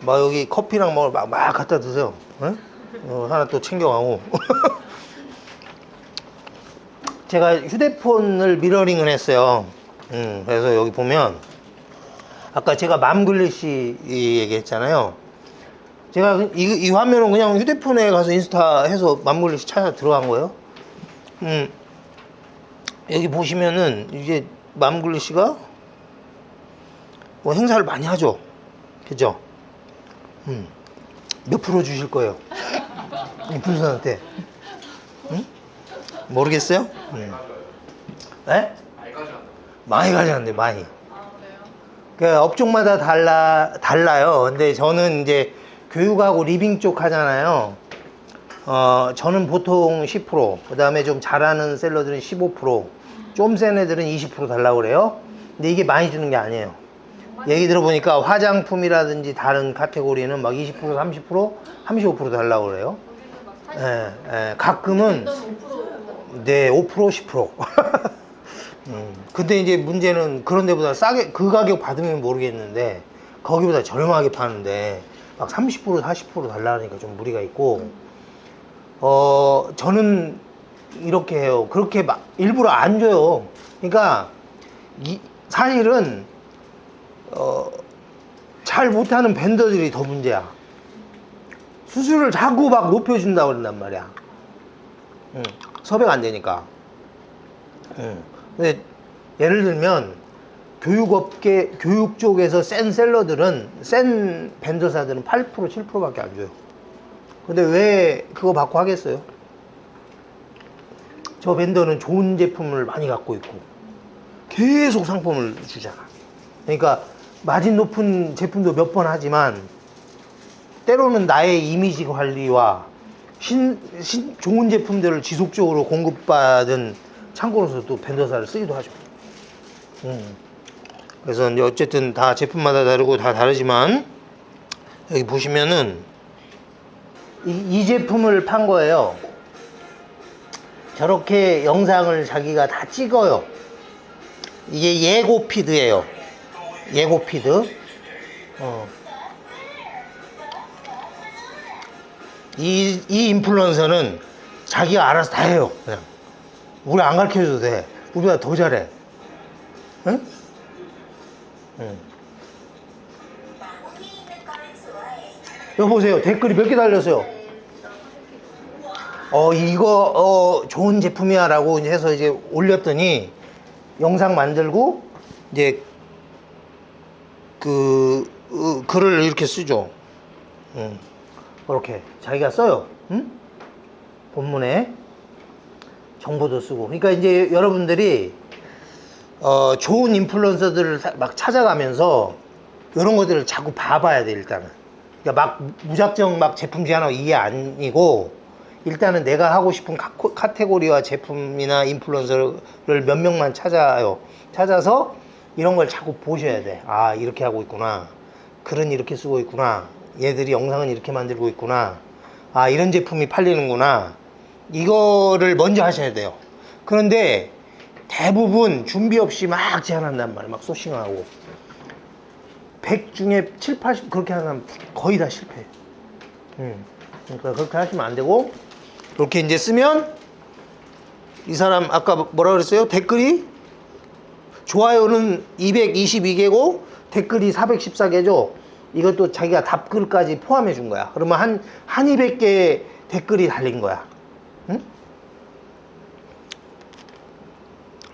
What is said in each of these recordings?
막 여기 커피랑 뭐 막 갖다 드세요. 응? 하나 또 챙겨가고. 제가 휴대폰을 미러링을 했어요. 그래서 여기 보면 아까 제가 맘글리시 얘기했잖아요. 제가 이 화면은 그냥 휴대폰에 가서 인스타 해서 맘글리시 찾아 들어간 거예요. 여기 보시면은 이게 맘글리시가 뭐 행사를 많이 하죠. 그죠? 몇 프로 주실 거예요? 인플루언서한테? 응? 모르겠어요? 네? 많이 가져왔는데 많이. 그 업종마다 달라요. 근데 저는 이제 교육하고 리빙 쪽 하잖아요. 저는 보통 10%, 그 다음에 좀 잘하는 셀러들은 15%, 좀 센 애들은 20% 달라고 그래요. 근데 이게 많이 주는 게 아니에요. 얘기 들어보니까 화장품이라든지 다른 카테고리는 막 20%, 30%, 35% 달라고 그래요. 가끔은 네, 5%, 10%. 근데 이제 문제는 그런 데보다 싸게, 그 가격 받으면 모르겠는데 거기보다 저렴하게 파는데 막 30%, 40% 달라니까 좀 무리가 있고, 저는 이렇게 해요. 그렇게 막 일부러 안 줘요. 그러니까 사실은 잘 못하는 벤더들이 더 문제야. 수수료를 자꾸 막 높여준다고 그런단 말이야. 섭외가 안 되니까. 근데 예를 들면 교육 쪽에서 센 셀러들은, 센 벤더사들은 8%, 7%밖에 안 줘요. 근데 왜 그거 받고 하겠어요? 저 벤더는 좋은 제품을 많이 갖고 있고 계속 상품을 주잖아. 그러니까 마진 높은 제품도 몇 번 하지만 때로는 나의 이미지 관리와 좋은 제품들을 지속적으로 공급받은 창고로서 또 벤더사를 쓰기도 하죠. 그래서 이제 어쨌든 다 제품마다 다르고 다 다르지만 여기 보시면은 이 제품을 판 거예요. 저렇게 영상을 자기가 다 찍어요. 이게 예고 피드예요. 예고 피드. 이 인플루언서는 자기가 알아서 다 해요. 그냥 우리 안 가르쳐줘도 돼. 우리가 더 잘해. 응? 여기 보세요. 댓글이 몇 개 달렸어요. 이거 좋은 제품이야 라고 해서 이제 올렸더니 영상 만들고 이제 글을 이렇게 쓰죠. 이렇게 자기가 써요. 본문에 정보도 쓰고. 그러니까 이제 여러분들이 좋은 인플루언서들을 막 찾아가면서 이런 것들을 자꾸 봐봐야 돼. 일단은 그러니까 막 무작정 막 제품 제안하고 이게 아니고, 일단은 내가 하고 싶은 카테고리와 제품이나 인플루언서를 몇 명만 찾아요. 찾아서 이런 걸 자꾸 보셔야 돼. 아, 이렇게 하고 있구나. 글은 이렇게 쓰고 있구나. 얘들이 영상은 이렇게 만들고 있구나. 아, 이런 제품이 팔리는구나. 이거를 먼저 하셔야 돼요. 그런데 대부분 준비 없이 막 제안한단 말이에요. 막 소싱하고 100 중에 7, 80 그렇게 하는 사람 거의 다 실패해요. 그러니까 그렇게 하시면 안 되고, 이렇게 이제 쓰면 이 사람 아까 뭐라 그랬어요? 댓글이 좋아요는 222개고 댓글이 414개죠. 이것도 자기가 답글까지 포함해 준 거야. 그러면 한 200개 댓글이 달린 거야. 응?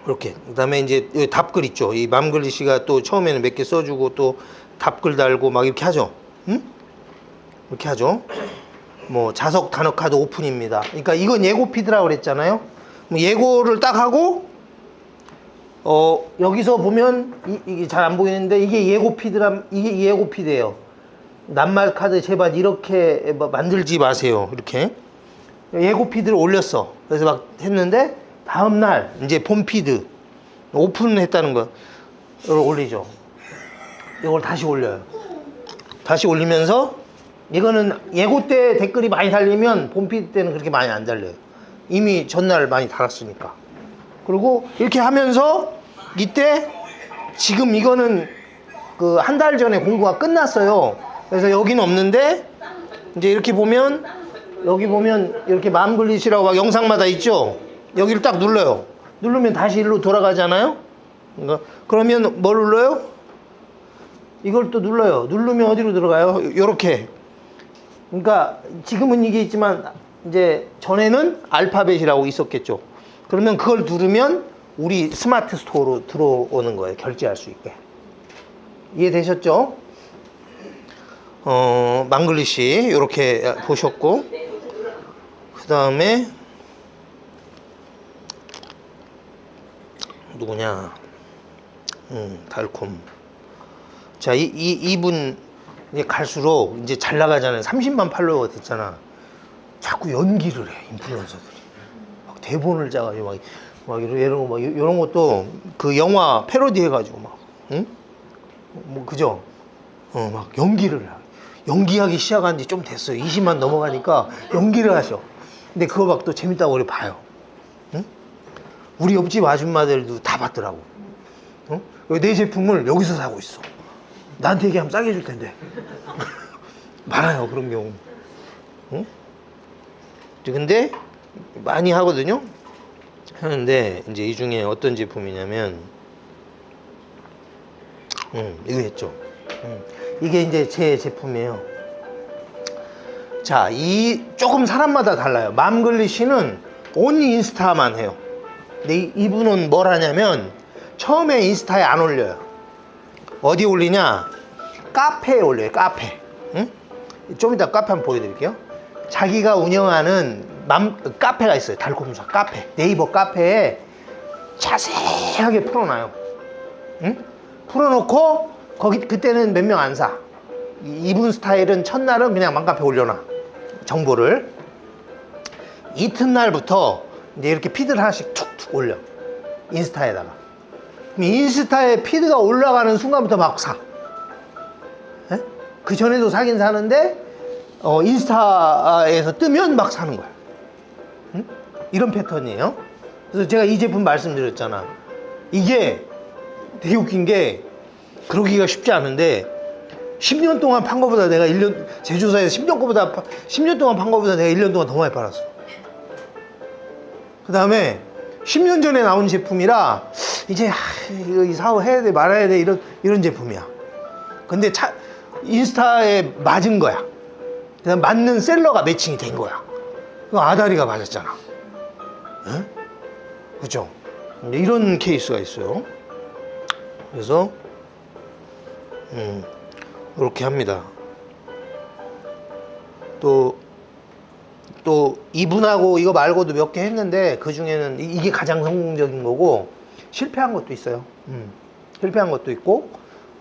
이렇게. 그 다음에 이제 여기 답글 있죠. 이 맘글리시가 또 처음에는 몇 개 써주고 또 답글 달고 막 이렇게 하죠. 응? 이렇게 하죠. 뭐 자석 단어 카드 오픈입니다. 그러니까 이건 예고 피드라고 그랬잖아요. 예고를 딱 하고 여기서 보면 이게 잘 안 보이는데 이게 예고 피드라, 이게 예고 피드예요. 낱말 카드 제발 이렇게 만들지 마세요. 이렇게 예고 피드를 올렸어. 그래서 막 했는데 다음날 이제 본 피드 오픈했다는 거를 올리죠. 이걸 다시 올려요. 다시 올리면서, 이거는 예고 때 댓글이 많이 달리면 본 피드 때는 그렇게 많이 안 달려요. 이미 전날 많이 달았으니까. 그리고 이렇게 하면서 이때 지금 이거는 그 한 달 전에 공부가 끝났어요. 그래서 여기는 없는데 이제 이렇게 보면 여기 보면 이렇게 맘글릿이라고 막 영상마다 있죠. 여기를 딱 눌러요. 누르면 다시 일로 돌아가잖아요. 그러면 뭘 눌러요? 이걸 또 눌러요. 누르면 어디로 들어가요? 요렇게. 그러니까 지금은 이게 있지만 이제 전에는 알파벳이라고 있었겠죠. 그러면 그걸 누르면 우리 스마트 스토어로 들어오는 거예요. 결제할 수 있게. 이해되셨죠? 망글리시 이렇게 보셨고, 그 다음에 누구냐? 달콤. 자, 이분 이제 갈수록 이제 잘 나가잖아요. 30만 팔로워가 됐잖아. 자꾸 연기를 해, 인플루언서들이. 막 대본을 짜가지고 막 이런 거, 막 이런 것도 그 영화 패러디 해가지고 막, 응? 뭐, 그죠? 막 연기를 해. 연기하기 시작한 지 좀 됐어요. 20만 넘어가니까 연기를 하셔. 근데 그거 막 또 재밌다고 우리 봐요. 응? 우리 옆집 아줌마들도 다 봤더라고. 응? 내 제품을 여기서 사고 있어. 나한테 얘기하면 싸게 해줄 텐데. 많아요, 그런 경우. 응? 근데 많이 하거든요. 하는데 이제 이 중에 어떤 제품이냐면 이거 했죠. 이게 이제 제 제품이에요. 자, 이 조금 사람마다 달라요. 맘글리시는 온리 인스타만 해요. 근데 이분은 뭘 하냐면 처음에 인스타에 안 올려요. 어디 올리냐? 카페에 올려요. 카페. 응? 좀 이따 카페 한번 보여드릴게요. 자기가 운영하는 카페가 있어요. 달콤사 카페. 네이버 카페에 자세하게 풀어놔요. 응? 풀어놓고 거기 그때는 몇 명 안 사. 이분 스타일은 첫날은 그냥 맘카페 올려놔. 정보를. 이튿날부터 이제 이렇게 피드를 하나씩 툭툭 올려. 인스타에다가. 그럼 인스타에 피드가 올라가는 순간부터 막 사. 에? 그 전에도 사긴 사는데 인스타에서 뜨면 막 사는 거야. 응? 이런 패턴이에요. 그래서 제가 이 제품 말씀드렸잖아. 이게 되게 웃긴 게 그러기가 쉽지 않은데 10년 동안 판 거보다 내가 1년 제조사에서 10년 동안 판 거보다 내가 1년 동안 더 많이 팔았어. 그 다음에 10년 전에 나온 제품이라 이제 이거 사업해야 돼 말아야 돼 이런 제품이야. 근데 인스타에 맞은 거야. 그다음 맞는 셀러가 매칭이 된 거야. 아다리가 맞았잖아. 에? 그죠? 이런 케이스가 있어요. 그래서 이렇게 합니다. 또 이분하고 이거 말고도 몇 개 했는데 그 중에는 이게 가장 성공적인 거고 실패한 것도 있어요. 실패한 것도 있고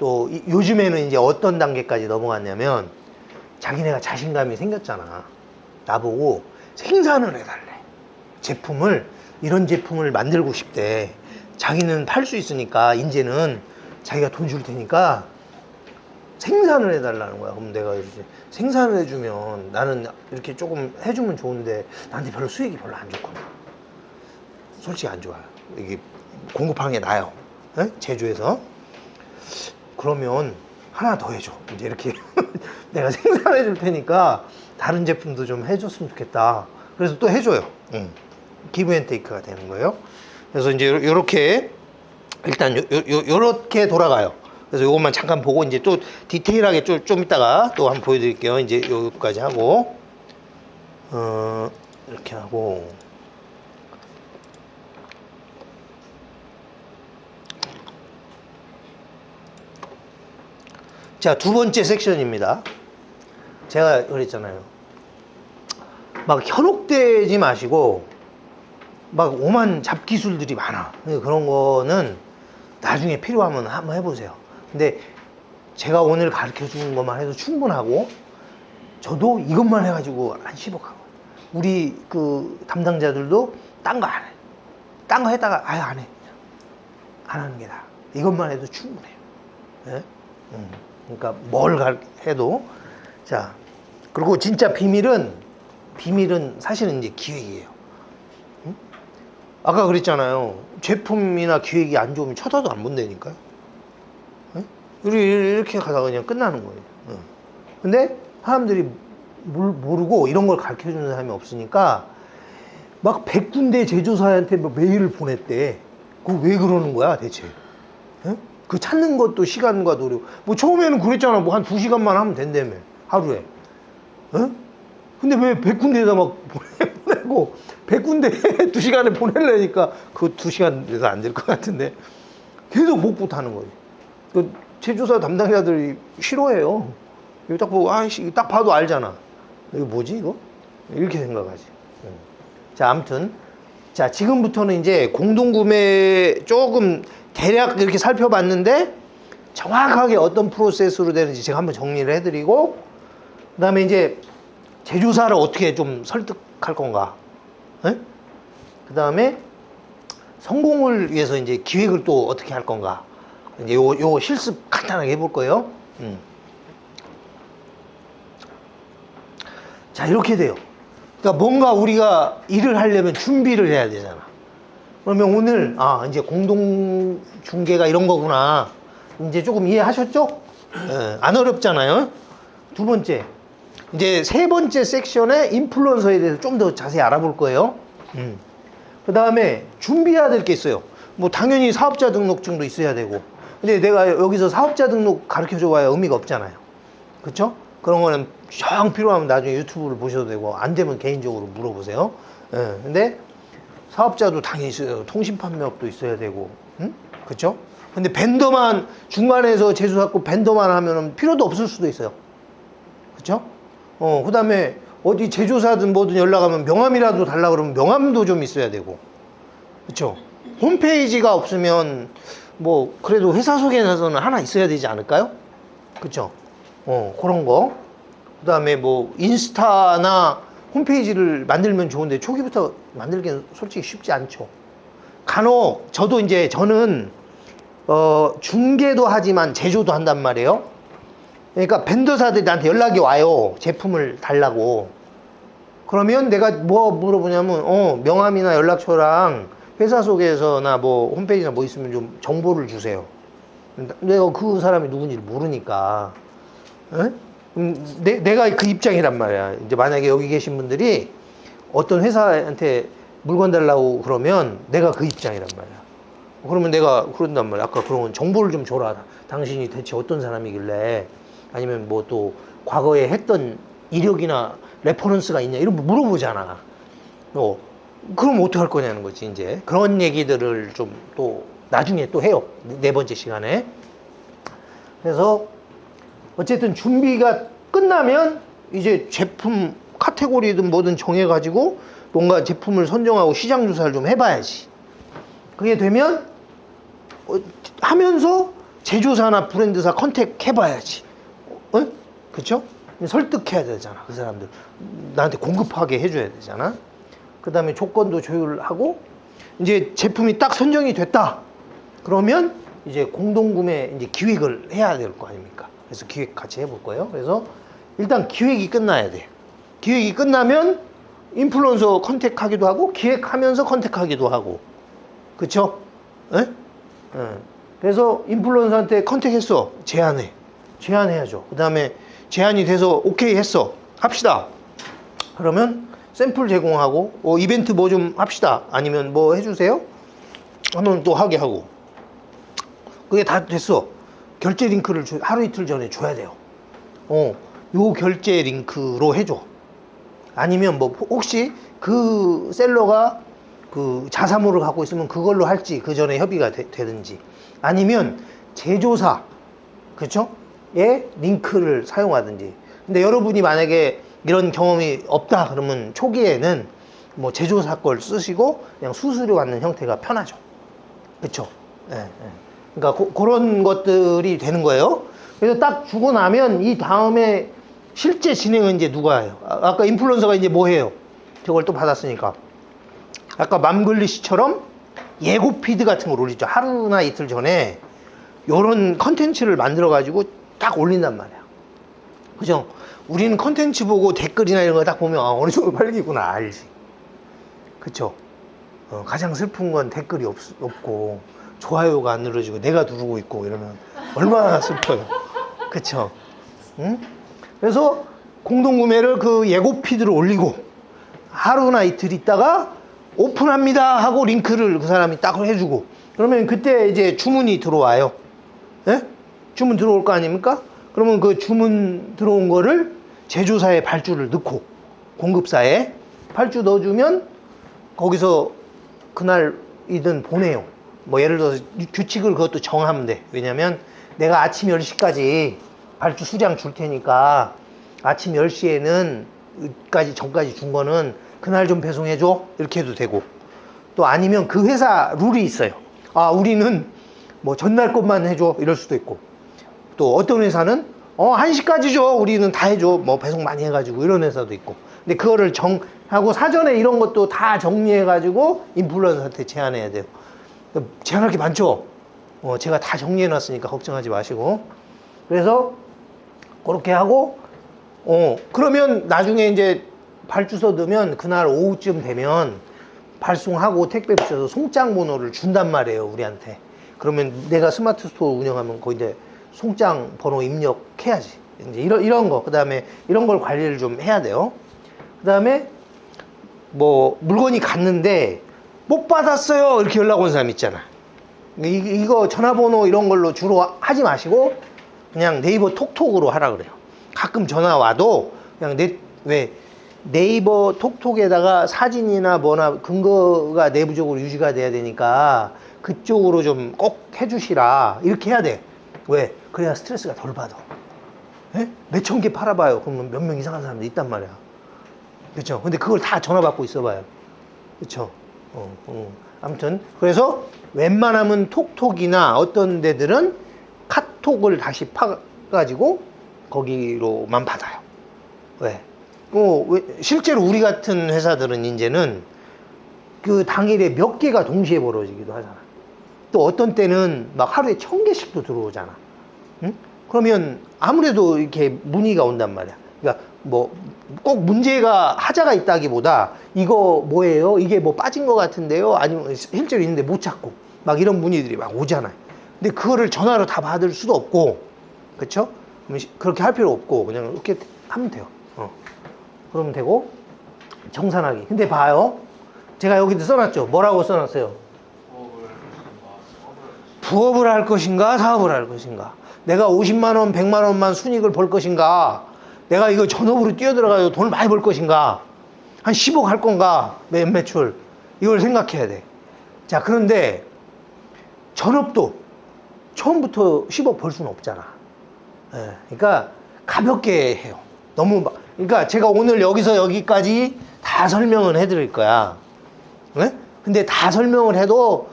또 요즘에는 이제 어떤 단계까지 넘어갔냐면 자기네가 자신감이 생겼잖아. 나보고 생산을 해달래. 이런 제품을 만들고 싶대. 자기는 팔 수 있으니까 이제는 자기가 돈 줄 테니까 생산을 해달라는 거야. 그럼 내가 이제 생산을 해주면 나는 이렇게 조금 해주면 좋은데 나한테 별로 수익이 별로 안 좋거든. 솔직히 안 좋아요. 이게 공급하는 게 나아요. 에? 제조해서. 그러면 하나 더 해줘. 이제 이렇게 내가 생산해 줄 테니까 다른 제품도 좀 해줬으면 좋겠다. 그래서 또 해줘요. 기브 앤 테이크가 되는 거예요. 그래서 이제 요렇게 일단 요렇게 돌아가요. 그래서 요것만 잠깐 보고 이제 또 디테일하게 좀 이따가 또 한번 보여드릴게요. 이제 여기까지 하고 이렇게 하고 자, 두 번째 섹션입니다. 제가 그랬잖아요. 막 현혹되지 마시고 막 오만 잡기술들이 많아. 그런 거는 나중에 필요하면 한번 해보세요. 근데 제가 오늘 가르쳐 주는 것만 해도 충분하고 저도 이것만 해가지고 한 10억 하고 우리 그 담당자들도 딴 거 안 해. 딴 거 했다가 아예 안 해. 안 하는 게 나아. 이것만 해도 충분해요. 네? 그러니까 뭘 해도. 자, 그리고 진짜 비밀은 사실은 이제 기획이에요. 아까 그랬잖아요. 제품이나 기획이 안 좋으면 쳐다도 안 본다니까요. 네? 이렇게 가다가 그냥 끝나는 거예요. 근데 사람들이 모르고 이런 걸 가르쳐 주는 사람이 없으니까 막 100군데 제조사한테 뭐 메일을 보냈대. 그거 왜 그러는 거야 대체? 예? 그 찾는 것도 시간과 노력. 뭐 처음에는 그랬잖아. 뭐 한 2시간만 하면 된다며 하루에. 예? 근데 왜 100군데에다 막 보내고 100군데 2시간에 보내려니까 그 2시간에서 안 될 것 같은데 계속 목부타는 거지. 그 제조사 담당자들이 싫어해요. 이거 딱 보고 아이씨 딱 봐도 알잖아. 이거 뭐지 이거? 이렇게 생각하지. 자, 아무튼 자 지금부터는 이제 공동구매 조금 대략 이렇게 살펴봤는데 정확하게 어떤 프로세스로 되는지 제가 한번 정리를 해드리고 그 다음에 이제 제조사를 어떻게 좀 설득할 건가, 그 다음에 성공을 위해서 이제 기획을 또 어떻게 할 건가, 이제 요 실습 간단하게 해볼 거예요. 자, 이렇게 돼요. 그러니까 뭔가 우리가 일을 하려면 준비를 해야 되잖아. 그러면 오늘 이제 공동 중개가 이런 거구나. 이제 조금 이해하셨죠? 안 어렵잖아요. 두 번째, 이제 세 번째 섹션에 인플루언서에 대해서 좀 더 자세히 알아볼 거예요. 그 다음에 준비해야 될 게 있어요. 뭐 당연히 사업자 등록증도 있어야 되고. 근데 내가 여기서 사업자 등록 가르쳐 줘봐야 의미가 없잖아요. 그쵸? 그런 거는 정 필요하면 나중에 유튜브를 보셔도 되고 안 되면 개인적으로 물어보세요. 근데 사업자도 당연히 있어요. 통신판매업도 있어야 되고, 그쵸? 근데 벤더만 중간에서 제조사고 벤더만 하면은 필요도 없을 수도 있어요. 그쵸? 그 다음에 어디 제조사든 뭐든 연락하면 명함이라도 달라 그러면 명함도 좀 있어야 되고, 그쵸? 홈페이지가 없으면 뭐 그래도 회사 소개서는 하나 있어야 되지 않을까요? 그쵸? 그런 거. 그 다음에 뭐 인스타나 홈페이지를 만들면 좋은데 초기부터 만들기는 솔직히 쉽지 않죠. 간혹 저는 중개도 하지만 제조도 한단 말이에요. 그러니까 벤더사들이 나한테 연락이 와요. 제품을 달라고. 그러면 내가 뭐 물어보냐면 명함이나 연락처랑 회사 소개서나 뭐 홈페이지나 뭐 있으면 좀 정보를 주세요. 내가 그 사람이 누군지를 모르니까. 내가 그 입장이란 말이야. 이제 만약에 여기 계신 분들이 어떤 회사한테 물건 달라고 그러면 내가 그 입장이란 말이야. 그러면 내가 그런단 말이야. 아까 그런 정보를 좀 줘라. 당신이 대체 어떤 사람이길래, 아니면 뭐 또 과거에 했던 이력이나 레퍼런스가 있냐 이런 거 물어보잖아. 그럼 어떻게 할 거냐는 거지. 이제 그런 얘기들을 좀 또 나중에 또 해요. 네 번째 시간에. 그래서 어쨌든 준비가 끝나면 이제 제품 카테고리든 뭐든 정해가지고 뭔가 제품을 선정하고 시장 조사를 좀 해봐야지. 그게 되면 하면서 제조사나 브랜드사 컨택 해봐야지. 그쵸? 설득해야 되잖아. 그 사람들 나한테 공급하게 해줘야 되잖아. 그 다음에 조건도 조율하고 이제 제품이 딱 선정이 됐다. 그러면 이제 공동구매 이제 기획을 해야 될 거 아닙니까? 그래서 기획 같이 해볼 거예요. 그래서 일단 기획이 끝나야 돼. 기획이 끝나면 인플루언서 컨택하기도 하고 기획하면서 컨택하기도 하고, 그쵸? 그래서 인플루언서한테 컨택했어. 제안해야죠. 그 다음에 제안이 돼서 오케이 했어. 합시다. 그러면 샘플 제공하고 이벤트 뭐 좀 합시다. 아니면 뭐 해주세요. 하면 또 하게 하고. 그게 다 됐어. 결제 링크를 하루 이틀 전에 줘야 돼요. 요 결제 링크로 해줘. 아니면 뭐 혹시 그 셀러가 그 자사모를 갖고 있으면 그걸로 할지 그 전에 협의가 되든지, 아니면 제조사, 그쵸? 의 링크를 사용하든지. 근데 여러분이 만약에 이런 경험이 없다 그러면 초기에는 뭐 제조사 걸 쓰시고 그냥 수수료 받는 형태가 편하죠. 그쵸? 그러니까 그런 것들이 되는 거예요. 그래서 딱 주고 나면 이 다음에 실제 진행은 이제 누가 해요? 아까 인플루언서가 이제 뭐 해요? 저걸 또 받았으니까. 아까 맘글리시처럼 예고 피드 같은 걸 올리죠. 하루나 이틀 전에 요런 컨텐츠를 만들어 가지고 딱 올린단 말이야. 그죠? 우리는 컨텐츠 보고 댓글이나 이런 거 딱 보면 어느 정도 팔리구나 알지. 그쵸? 가장 슬픈 건 댓글이 없고 좋아요가 안 눌러지고 내가 누르고 있고 이러면 얼마나 슬퍼요. 그쵸? 응? 그래서 공동구매를 그 예고 피드를 올리고 하루나 이틀 있다가 오픈합니다 하고 링크를 그 사람이 딱 해주고 그러면 그때 이제 주문이 들어와요. 예? 주문 들어올 거 아닙니까? 그러면 그 주문 들어온 거를 제조사에 발주를 넣고 공급사에 발주 넣어주면 거기서 그날이든 보내요. 뭐 예를 들어서 규칙을 그것도 정하면 돼. 왜냐면 내가 아침 10시까지 발주 수량 줄 테니까 아침 10시에는 전까지 준 거는 그날 좀 배송해줘 이렇게 해도 되고 또 아니면 그 회사 룰이 있어요. 아 우리는 뭐 전날 것만 해줘 이럴 수도 있고 또 어떤 회사는 1시까지 줘 우리는 다 해줘 뭐 배송 많이 해가지고 이런 회사도 있고 근데 그거를 정하고 사전에 이런 것도 다 정리해가지고 인플루언서한테 제안해야 돼요. 제안할 게 많죠. 제가 다 정리해 놨으니까 걱정하지 마시고 그래서 그렇게 하고 그러면 나중에 이제 발주서 넣으면 그날 오후쯤 되면 발송하고 택배 붙여서 송장 번호를 준단 말이에요 우리한테. 그러면 내가 스마트 스토어 운영하면 거기 이제 송장 번호 입력해야지. 이제 이런 거. 그 다음에 이런 걸 관리를 좀 해야 돼요. 그 다음에 뭐 물건이 갔는데 못 받았어요. 이렇게 연락 온 사람 있잖아. 이거 전화번호 이런 걸로 주로 하지 마시고 그냥 네이버 톡톡으로 하라 그래요. 가끔 전화 와도 그냥 왜 네이버 톡톡에다가 사진이나 뭐나 근거가 내부적으로 유지가 돼야 되니까 그쪽으로 좀 꼭 해주시라 이렇게 해야 돼. 왜? 그래야 스트레스가 덜 받아. 예? 몇천 개 팔아봐요. 그러면 몇 명 이상한 사람도 있단 말이야. 그렇죠? 근데 그걸 다 전화 받고 있어봐요. 그렇죠? 아무튼 그래서 웬만하면 톡톡이나 어떤 데들은 카톡을 다시 파가지고 거기로만 받아요. 왜? 실제로 우리 같은 회사들은 이제는 그 당일에 몇 개가 동시에 벌어지기도 하잖아. 또 어떤 때는 막 하루에 1000개씩도 들어오잖아. 응? 그러면 아무래도 이렇게 문의가 온단 말이야. 그러니까 뭐 꼭 문제가 하자가 있다기보다 이거 뭐예요? 이게 뭐 빠진 것 같은데요? 아니면 실제로 있는데 못 찾고 막 이런 문의들이 막 오잖아요. 근데 그거를 전화로 다 받을 수도 없고, 그렇죠? 그렇게 할 필요 없고 그냥 이렇게 하면 돼요. 그러면 되고 정산하기. 근데 봐요. 제가 여기도 써놨죠. 뭐라고 써놨어요? 부업을 할 것인가 사업을 할 것인가. 내가 50만 원 100만 원만 순이익을 벌 것인가, 내가 이거 전업으로 뛰어들어가서 돈을 많이 벌 것인가, 한 10억 할 건가, 매출. 이걸 생각해야 돼. 자, 그런데 전업도 처음부터 10억 벌 수는 없잖아. 예, 그러니까 가볍게 해요. 너무 그러니까 제가 오늘 여기서 여기까지 다 설명을 해드릴 거야. 네? 근데 다 설명을 해도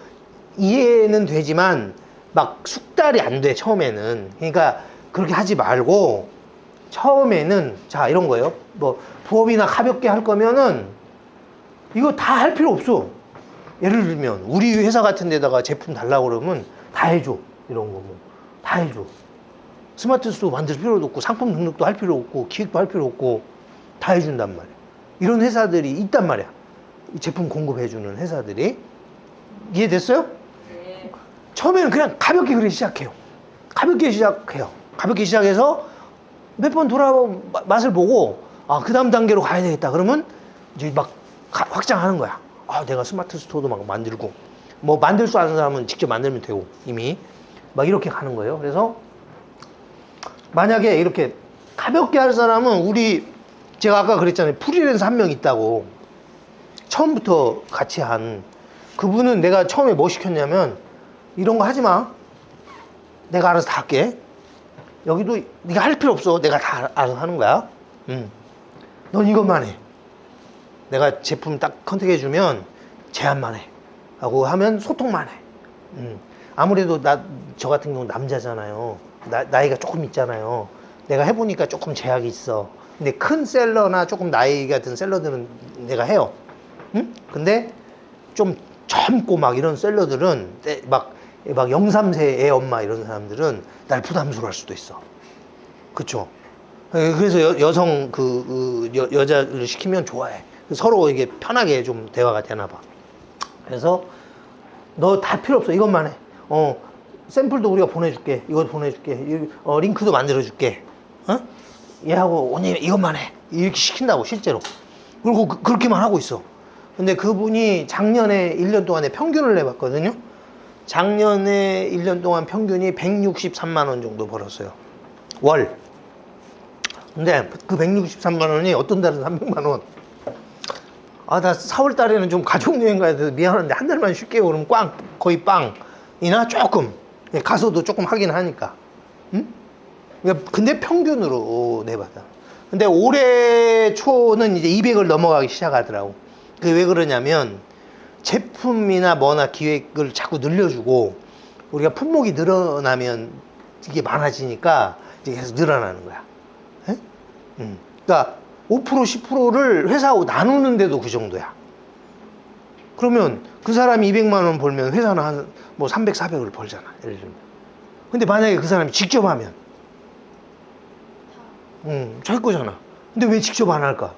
이해는 되지만 막 숙달이 안 돼, 처음에는. 그러니까 그렇게 하지 말고 처음에는 자, 이런 거예요. 뭐 부업이나 가볍게 할 거면은 이거 다 할 필요 없어. 예를 들면 우리 회사 같은 데다가 제품 달라고 그러면 다 해줘. 이런 거 뭐 다 해줘. 스마트 스토어 만들 필요도 없고 상품 등록도 할 필요 없고 기획도 할 필요 없고 다 해준단 말이야. 이런 회사들이 있단 말이야. 제품 공급해주는 회사들이. 이해됐어요? 네. 처음에는 그냥 가볍게 그렇게 시작해요. 가볍게 시작해요. 가볍게 시작해서 몇 번 맛을 보고 그 다음 단계로 가야 되겠다. 그러면 이제 막 확장하는 거야. 내가 스마트 스토어도 막 만들고, 뭐 만들 줄 아는 사람은 직접 만들면 되고 이미 막 이렇게 가는 거예요. 그래서 만약에 이렇게 가볍게 할 사람은 제가 아까 그랬잖아요. 프리랜서 한 명 있다고. 처음부터 같이 한 그분은 내가 처음에 뭐 시켰냐면 이런 거 하지 마. 내가 알아서 다 할게. 여기도 네가 할 필요 없어. 내가 다 알아서 하는 거야. 넌 이것만 해. 내가 제품 딱 컨택해 주면 제안만 해. 하고 하면 소통만 해. 아무래도 저 같은 경우는 남자잖아요. 나이가 조금 있잖아요. 내가 해보니까 조금 제약이 있어. 근데 큰 셀러나 조금 나이 같은 셀러들은 내가 해요. 응? 근데 좀 젊고 막 이런 셀러들은 막 0~3세 애 엄마 이런 사람들은 날 부담스러워할 수도 있어. 그쵸? 그래서 여성 여자를 시키면 좋아해. 서로 이게 편하게 좀 대화가 되나 봐. 그래서 너 다 필요 없어. 이것만 해. 샘플도 우리가 보내줄게. 이거 보내줄게. 링크도 만들어줄게. 얘하고 오늘 이것만 해. 이렇게 시킨다고, 실제로. 그리고 그렇게만 하고 있어. 근데 그분이 작년에 1년 동안에 평균을 내봤거든요. 작년에 1년 동안 평균이 163만 원 정도 벌었어요. 월. 근데 그 163만 원이 어떤 달은 300만 원. 아, 나 4월 달에는 좀 가족여행 가야 돼서 미안한데 한 달만 쉴게요. 그러면 거의 빵이나 조금. 가서도 조금 하긴 하니까. 응? 근데 평균으로 내봤다. 근데 올해 초는 이제 200을 넘어가기 시작하더라고. 그게 왜 그러냐면 제품이나 뭐나 기획을 자꾸 늘려주고 우리가 품목이 늘어나면 이게 많아지니까 이제 계속 늘어나는 거야. 그러니까 5% 10%를 회사하고 나누는데도 그 정도야. 그러면 그 사람이 200만 원 벌면 회사는 한 뭐 300, 400을 벌잖아. 예를 들면. 근데 만약에 그 사람이 직접 하면 자기 거잖아. 근데 왜 직접 안 할까?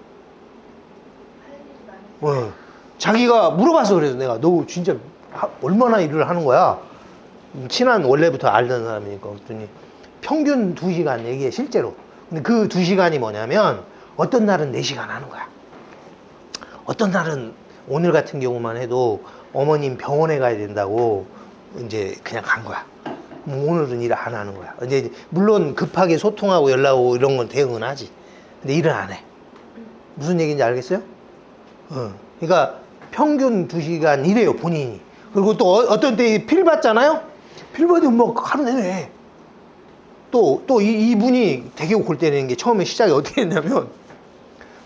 자기가 물어봐서 그래서 내가 너 진짜 얼마나 일을 하는 거야? 친한 원래부터 알던 사람이니까 그랬더니 평균 2시간 얘기해, 실제로. 근데 그 2시간이 뭐냐면 어떤 날은 4시간 하는 거야. 어떤 날은 오늘 같은 경우만 해도 어머님 병원에 가야 된다고 이제 그냥 간 거야. 오늘은 일 안 하는 거야. 이제 물론 급하게 소통하고 연락 오고 이런 건 대응은 하지. 근데 일은 안 해. 무슨 얘기인지 알겠어요? 그러니까 평균 2시간 일해요, 본인이. 그리고 또 어떤 때 필 받잖아요? 필 받으면 뭐 하루 내내. 또 이분이 되게 골 때리는 게 처음에 시작이 어떻게 했냐면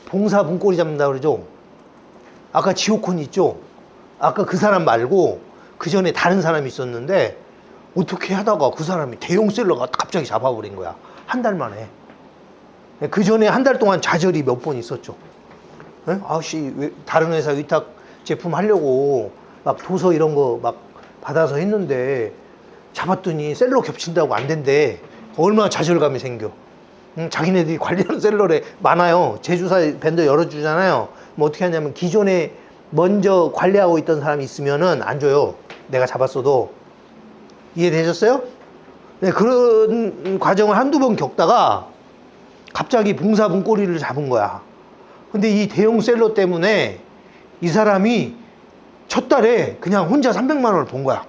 봉사 문고리 잡는다 그러죠. 아까 지오콘 있죠? 아까 그 사람 말고 그 전에 다른 사람이 있었는데 어떻게 하다가 그 사람이 대형 셀러가 갑자기 잡아버린 거야. 한 달 만에. 그 전에 한 달 동안 좌절이 몇 번 있었죠. 아씨, 왜 다른 회사 위탁 제품 하려고 막 도서 이런 거 막 받아서 했는데 잡았더니 셀러 겹친다고 안 된대. 얼마나 좌절감이 생겨. 자기네들이 관리하는 셀러에 많아요. 제조사 벤더 열어주잖아요. 뭐 어떻게 하냐면 기존에 먼저 관리하고 있던 사람이 있으면은 안 줘요. 내가 잡았어도. 이해되셨어요? 네, 그런 과정을 한두 번 겪다가 갑자기 봉사 문고리를 잡은 거야. 근데 이 대형 셀러 때문에 이 사람이 첫 달에 그냥 혼자 300만 원을 번 거야.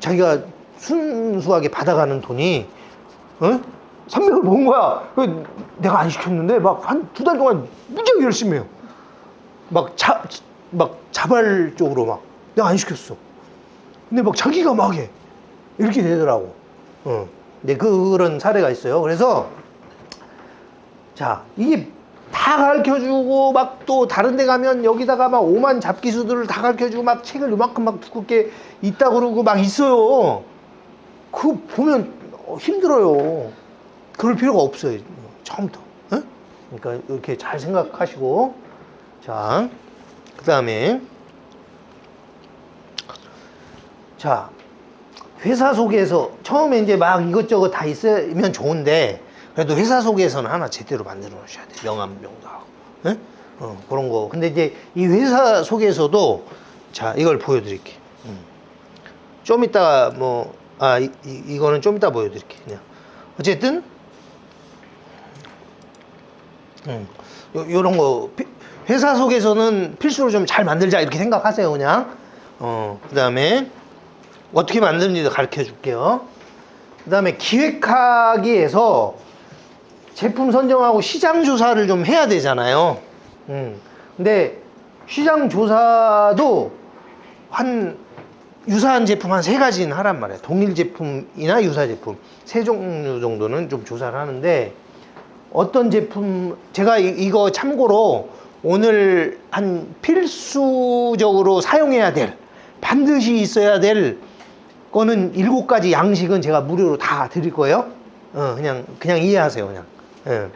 자기가 순수하게 받아가는 돈이 300을 번 거야. 내가 안 시켰는데 막 한 2달 동안 무지하게 열심히 해요. 막 자발적으로 막 내가 안 시켰어. 근데 막 자기가 막 해. 이렇게 되더라고. 네, 그런 사례가 있어요. 그래서 자, 이게 다 가르쳐주고 막 또 다른 데 가면 여기다가 막 오만 잡기수들을 다 가르쳐주고 막 책을 요만큼 막 두껍게 있다 그러고 막 있어요. 그거 보면 힘들어요. 그럴 필요가 없어요. 처음부터. 그러니까 이렇게 잘 생각하시고. 자, 그 다음에 자, 회사 속에서 처음에 이제 막 이것저것 다 있으면 좋은데 그래도 회사 속에서는 하나 제대로 만들어 놓으셔야 돼요. 명함 명도하고. 그런 거. 근데 이제 이 회사 속에서도 자, 이걸 보여드릴게요. 좀 이따가 뭐, 이거는 좀 이따 보여드릴게요. 그냥. 어쨌든, 요런 거, 회사 속에서는 필수로 좀 잘 만들자 이렇게 생각하세요. 그냥. 그 다음에 어떻게 만드는지도 가르쳐 줄게요. 그 다음에 기획하기에서 제품 선정하고 시장 조사를 좀 해야 되잖아요. 근데 시장 조사도 유사한 제품 한 3가지는 하란 말이에요. 동일 제품이나 유사 제품 3종류 정도는 좀 조사를 하는데 어떤 제품, 제가 이거 참고로 오늘 한 필수적으로 사용해야 될, 반드시 있어야 될 거는 7가지 양식은 제가 무료로 다 드릴 거예요. 그냥 이해하세요. 그냥.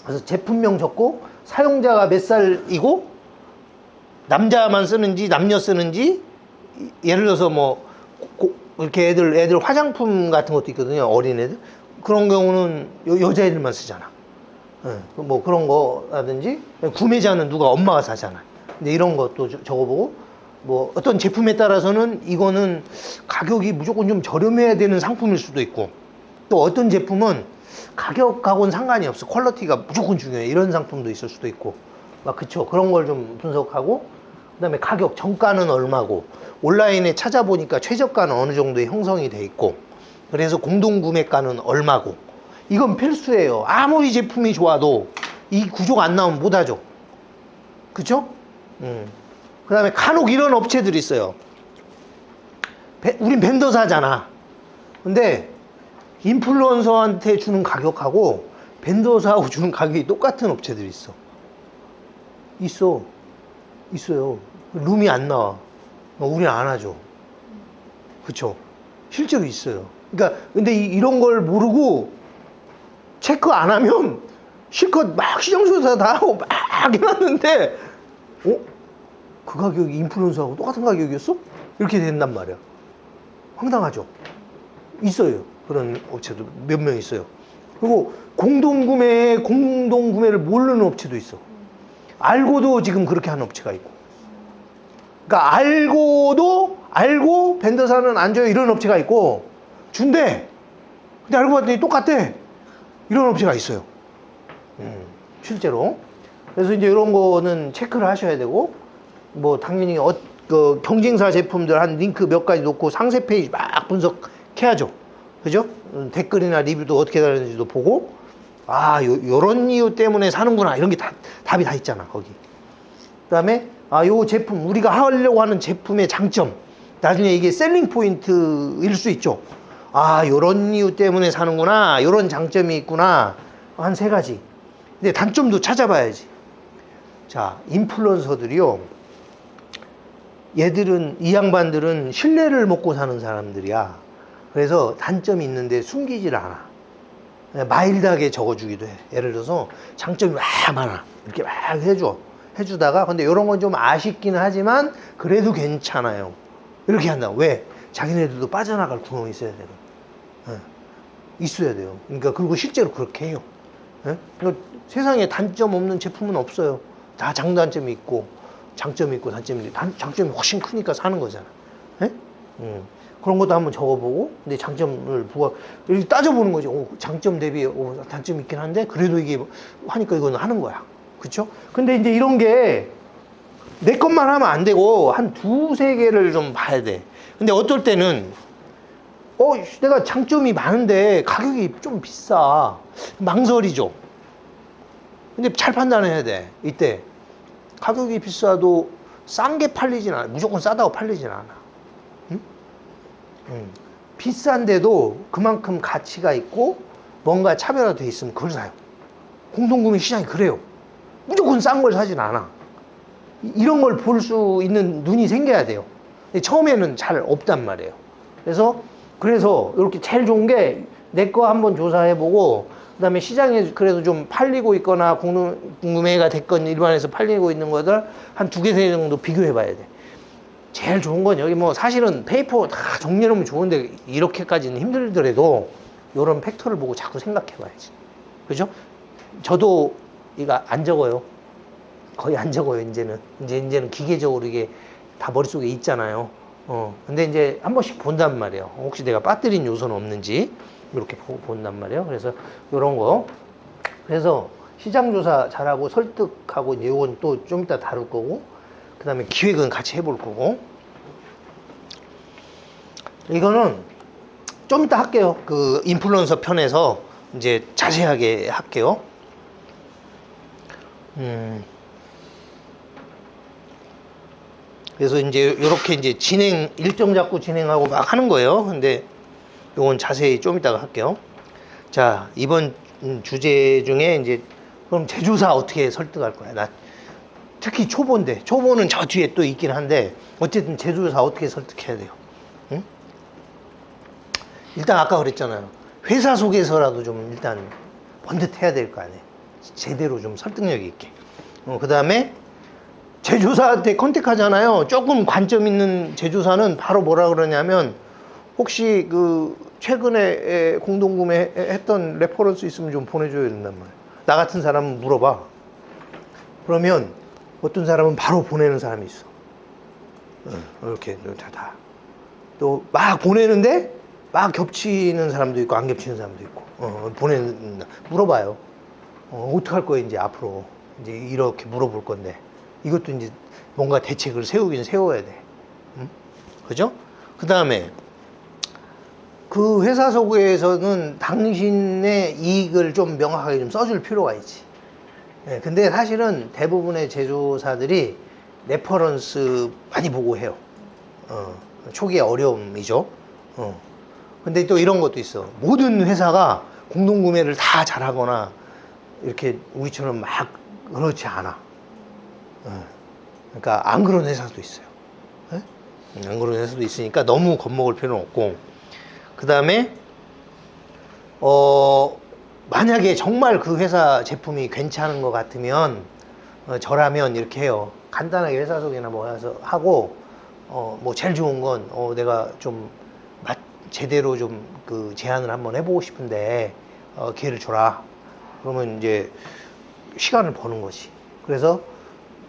그래서 제품명 적고 사용자가 몇 살이고 남자만 쓰는지 남녀 쓰는지, 예를 들어서 뭐 이렇게 애들 화장품 같은 것도 있거든요. 어린애들 그런 경우는 여자애들만 쓰잖아. 뭐 그런 거라든지 구매자는 누가 엄마가 사잖아. 근데 이런 것도 적어보고, 뭐 어떤 제품에 따라서는 이거는 가격이 무조건 좀 저렴해야 되는 상품일 수도 있고, 또 어떤 제품은 가격하고는 상관이 없어. 퀄리티가 무조건 중요해. 이런 상품도 있을 수도 있고. 막 그쵸. 그런 걸 좀 분석하고, 그 다음에 가격, 정가는 얼마고, 온라인에 찾아보니까 최저가는 어느 정도 형성이 돼 있고, 그래서 공동구매가는 얼마고, 이건 필수예요. 아무리 제품이 좋아도 이 구조가 안 나오면 못 하죠. 그쵸? 그 다음에 간혹 이런 업체들이 있어요. 우린 벤더사잖아. 근데 인플루언서한테 주는 가격하고 벤더사하고 주는 가격이 똑같은 업체들이 있어. 있어요. 룸이 안 나와. 우리는 안 하죠. 그쵸? 실제로 있어요. 그러니까 근데 이런 걸 모르고 체크 안 하면 실컷 막 시장조사 다 하고 막 해놨는데 그 가격이 인플루언서하고 똑같은 가격이었어? 이렇게 된단 말이야. 황당하죠? 있어요. 그런 업체도 몇 명 있어요. 그리고 공동구매를 모르는 업체도 있어. 알고도 지금 그렇게 하는 업체가 있고. 그러니까 알고 벤더사는 안 줘요 이런 업체가 있고, 준대. 근데 알고 봤더니 똑같대. 이런 업체가 있어요. 실제로. 그래서 이제 이런 거는 체크를 하셔야 되고, 뭐 당연히 그 경쟁사 제품들 한 링크 몇 가지 놓고 상세 페이지 막 분석해야죠. 그죠? 댓글이나 리뷰도 어떻게 다르는지도 보고, 요런 이유 때문에 사는구나. 이런 게 답이 다 있잖아, 거기. 그 다음에, 요 제품, 우리가 하려고 하는 제품의 장점. 나중에 이게 셀링 포인트일 수 있죠. 요런 이유 때문에 사는구나. 요런 장점이 있구나. 한 3가지. 근데 단점도 찾아봐야지. 자, 인플루언서들이요. 이 양반들은 신뢰를 먹고 사는 사람들이야. 그래서 단점이 있는데 숨기질 않아. 마일드하게 적어주기도 해. 예를 들어서 장점이 많아. 이렇게 막 해주다가, 근데 이런 건 좀 아쉽긴 하지만 그래도 괜찮아요. 이렇게 한다. 왜? 자기네들도 빠져나갈 구멍이 있어야 돼요. 있어야 돼요. 그러니까 그리고 실제로 그렇게 해요. 그러니까 세상에 단점 없는 제품은 없어요. 다 장단점이 있고 장점이 있고 단점이 있고, 장점이 훨씬 크니까 사는 거잖아. 그런 것도 한번 적어보고, 근데 장점을 이렇게 따져보는 거죠. 장점 대비 단점이 있긴 한데 그래도 이게 하니까 이건 하는 거야. 그쵸? 근데 이제 이런 게 내 것만 하면 안 되고 한 2-3개를 좀 봐야 돼. 근데 어떨 때는 내가 장점이 많은데 가격이 좀 비싸. 망설이죠. 근데 잘 판단해야 돼. 이때 가격이 비싸도 싼 게 팔리진 않아. 무조건 싸다고 팔리진 않아. 비싼데도 그만큼 가치가 있고 뭔가 차별화돼 있으면 그걸 사요. 공동구매 시장이 그래요. 무조건 싼 걸 사진 않아. 이런 걸 볼 수 있는 눈이 생겨야 돼요. 근데 처음에는 잘 없단 말이에요. 그래서 이렇게 제일 좋은 게 내 거 한번 조사해보고, 그 다음에 시장에 그래도 좀 팔리고 있거나 공동구매가 됐건 일반에서 팔리고 있는 것들 한 2-3개 정도 비교해봐야 돼. 제일 좋은 건 여기 뭐 사실은 페이퍼 다 정리해놓으면 좋은데 이렇게까지는 힘들더라도 이런 팩터를 보고 자꾸 생각해봐야지. 그죠? 저도 이거 안 적어요. 거의 안 적어요, 이제는. 이제는 기계적으로 이게 다 머릿속에 있잖아요. 근데 이제 한 번씩 본단 말이에요. 혹시 내가 빠뜨린 요소는 없는지 이렇게 본단 말이에요. 그래서 이런 거. 그래서 시장조사 잘하고 설득하고 이제 이건 또 좀 이따 다룰 거고, 그 다음에 기획은 같이 해볼 거고. 이거는 좀 이따 할게요. 그 인플루언서 편에서 이제 자세하게 할게요. 그래서 이제 이렇게 이제 일정 잡고 진행하고 막 하는 거예요. 근데 요건 자세히 좀 이따가 할게요. 자, 이번 주제 중에 이제 그럼 제조사 어떻게 설득할 거야? 나 특히 초보인데, 초보는 저 뒤에 또 있긴 한데, 어쨌든 제조사 어떻게 설득해야 돼요? 응? 일단 아까 그랬잖아요. 회사 속에서라도 좀 일단 번듯해야 될 거 아니에요. 제대로 좀 설득력 있게. 그 다음에 제조사한테 컨택하잖아요. 조금 관점 있는 제조사는 바로 뭐라 그러냐면, 혹시 그 최근에 공동구매 했던 레퍼런스 있으면 좀 보내줘야 된단 말이에요. 나 같은 사람은 물어봐. 그러면 어떤 사람은 바로 보내는 사람이 있어. 이렇게 다. 또 막 보내는데 막 겹치는 사람도 있고 안 겹치는 사람도 있고 물어봐요. 어떡할 거예요 이제 앞으로 이제 이렇게 물어볼 건데 이것도 이제 뭔가 대책을 세우긴 세워야 돼. 응? 그죠? 그 다음에 그 회사 소개에서는 당신의 이익을 좀 명확하게 좀 써줄 필요가 있지. 예, 근데 사실은 대부분의 제조사들이 레퍼런스 많이 보고 해요. 초기의 어려움이죠. 근데 또 이런 것도 있어. 모든 회사가 공동구매를 다 잘하거나 이렇게 우리처럼 막 그렇지 않아. 그러니까 안 그런 회사도 있어요. 안 그런 회사도 있으니까 너무 겁먹을 필요는 없고. 그 다음에 만약에 정말 그 회사 제품이 괜찮은 것 같으면 저라면 이렇게 해요. 간단하게 회사 소개나 뭐 해서 하고 뭐 제일 좋은 건 내가 좀 제대로 좀 그 제안을 한번 해보고 싶은데 기회를 줘라. 그러면 이제 시간을 버는 거지. 그래서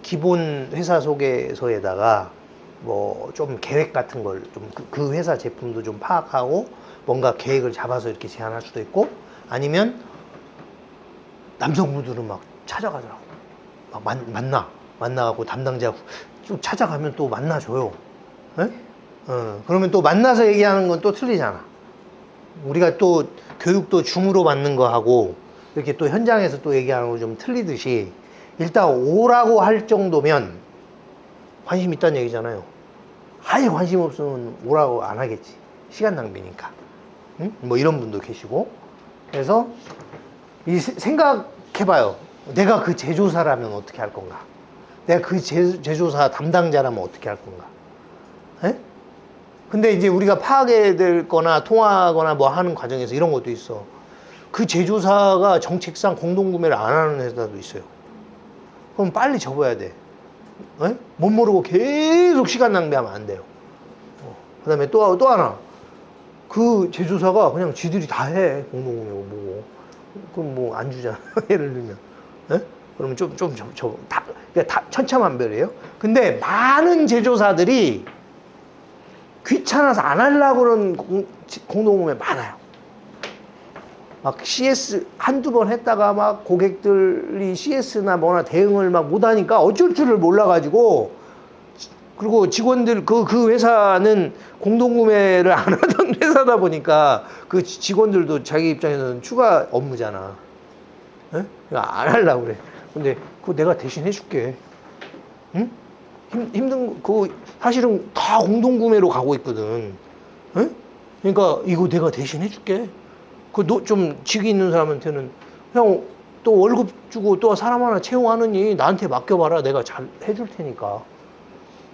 기본 회사 소개서에다가 뭐 좀 계획 같은 걸 좀 그 회사 제품도 좀 파악하고 뭔가 계획을 잡아서 이렇게 제안할 수도 있고, 아니면 남성분들은 막 찾아가더라고. 막 만나갖고 담당자 좀 찾아가면 또 만나줘요. 그러면 또 만나서 얘기하는 건 또 틀리잖아. 우리가 또 교육도 줌으로 받는 거 하고 이렇게 또 현장에서 또 얘기하는 거 좀 틀리듯이, 일단 오라고 할 정도면 관심 있다는 얘기잖아요. 아예 관심 없으면 오라고 안 하겠지. 시간 낭비니까. 응? 뭐 이런 분도 계시고. 그래서 생각해봐요. 내가 그 제조사라면 어떻게 할 건가? 내가 그 제조사 담당자라면 어떻게 할 건가? 에? 근데 이제 우리가 파악해야 될 거나 통화하거나 뭐 하는 과정에서 이런 것도 있어. 그 제조사가 정책상 공동구매를 안 하는 회사도 있어요. 그럼 빨리 접어야 돼. 에? 못 모르고 계속 시간 낭비하면 안 돼요. 그 다음에 또 하나. 그 제조사가 그냥 지들이 다 해. 공동구매고 뭐고. 그럼 뭐 안 주잖아. 예를 들면. 에? 그러면 다 천차만별이에요. 근데 많은 제조사들이 귀찮아서 안 하려고 그러는 공동구매 많아요. 막 CS 한두 번 했다가 막 고객들이 CS나 뭐나 대응을 막 못하니까 어쩔 줄을 몰라가지고, 그리고 직원들 그 회사는 공동구매를 안 하던 회사다 보니까 그 직원들도 자기 입장에서는 추가 업무잖아. 에? 안 하려고 그래. 근데 그거 내가 대신 해줄게. 응? 힘든 거 사실은 다 공동구매로 가고 있거든. 에? 그러니까 이거 내가 대신 해줄게. 좀 직위 있는 사람한테는 형 또 월급 주고 또 사람 하나 채용하느니 나한테 맡겨봐라. 내가 잘 해줄 테니까.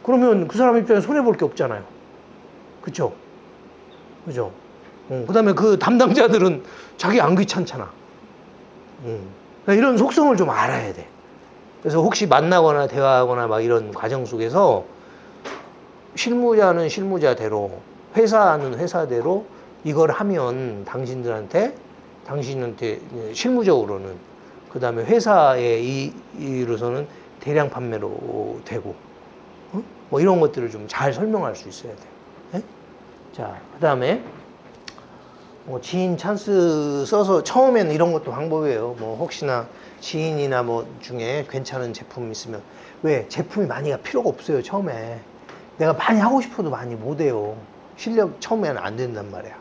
그러면 그 사람 입장에 손해볼 게 없잖아요. 그쵸? 그죠? 그 다음에 그 담당자들은 자기 안 귀찮잖아. 그러니까 이런 속성을 좀 알아야 돼. 그래서 혹시 만나거나 대화하거나 막 이런 과정 속에서 실무자는 실무자대로, 회사는 회사대로 이걸 하면 당신한테 실무적으로는, 그 다음에 회사에 이로서는 대량 판매로 되고, 뭐 이런 것들을 좀 잘 설명할 수 있어야 돼요. 네? 자, 그 다음에 뭐 지인 찬스 써서, 처음에는 이런 것도 방법이에요. 뭐 혹시나 지인이나 뭐 중에 괜찮은 제품 있으면, 왜 제품이 많이가 필요가 없어요. 처음에 내가 많이 하고 싶어도 많이 못해요. 실력 처음에는 안 된단 말이야.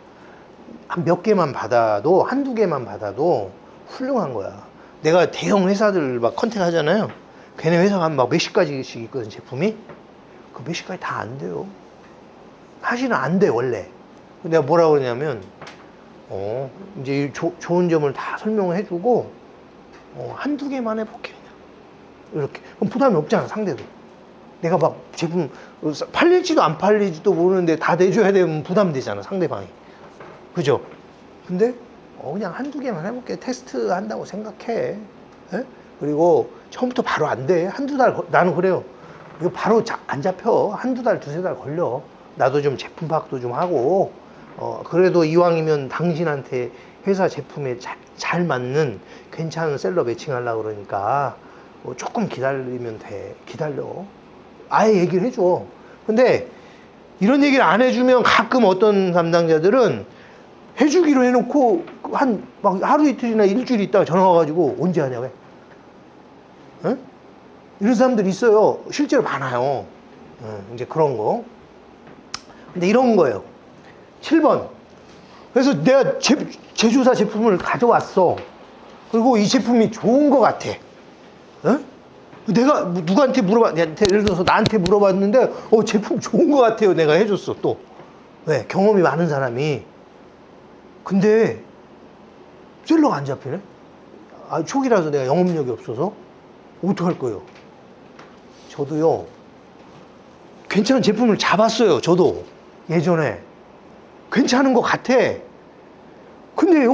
한 몇 개만 받아도, 한두 개만 받아도 훌륭한 거야. 내가 대형 회사들 막 컨택 하잖아요. 걔네 회사가 한 막 몇십 가지씩 있거든, 제품이. 그 몇십 가지 다 안 돼요. 사실은 안 돼, 원래. 내가 뭐라고 그러냐면, 이제 좋은 점을 다 설명을 해주고, 한두 개만 해볼게, 그냥. 이렇게. 그럼 부담이 없잖아, 상대도. 내가 막 제품 팔릴지도 안 팔릴지도 모르는데 다 내줘야 되면 부담되잖아, 상대방이. 그죠? 근데 그냥 한두 개만 해볼게. 테스트 한다고 생각해. 에? 그리고 처음부터 바로 안 돼. 한두 달, 나는 그래요. 이거 바로 안 잡혀. 한두 달, 두세 달 걸려. 나도 좀 제품 파악도 좀 하고, 그래도 이왕이면 당신한테 회사 제품에 잘 맞는 괜찮은 셀러 매칭하려고 그러니까 조금 기다리면 돼. 기다려. 아예 얘기를 해줘. 근데 이런 얘기를 안 해주면 가끔 어떤 담당자들은 해주기로 해놓고 막 하루 이틀이나 일주일 있다가 전화 와가지고 언제 하냐고 해. 응? 이런 사람들 있어요. 실제로 많아요. 이제 그런 거. 근데 이런 거예요. 7번. 그래서 내가 제조사 제품을 가져왔어. 그리고 이 제품이 좋은 것 같아. 응? 내가 누구한테 예를 들어서 나한테 물어봤는데, 제품 좋은 것 같아요. 내가 해줬어, 또. 왜? 경험이 많은 사람이. 근데, 셀러가 안 잡히네? 초기라서 내가 영업력이 없어서. 어떡할 거예요? 저도요, 괜찮은 제품을 잡았어요. 저도. 예전에. 괜찮은 것 같아. 근데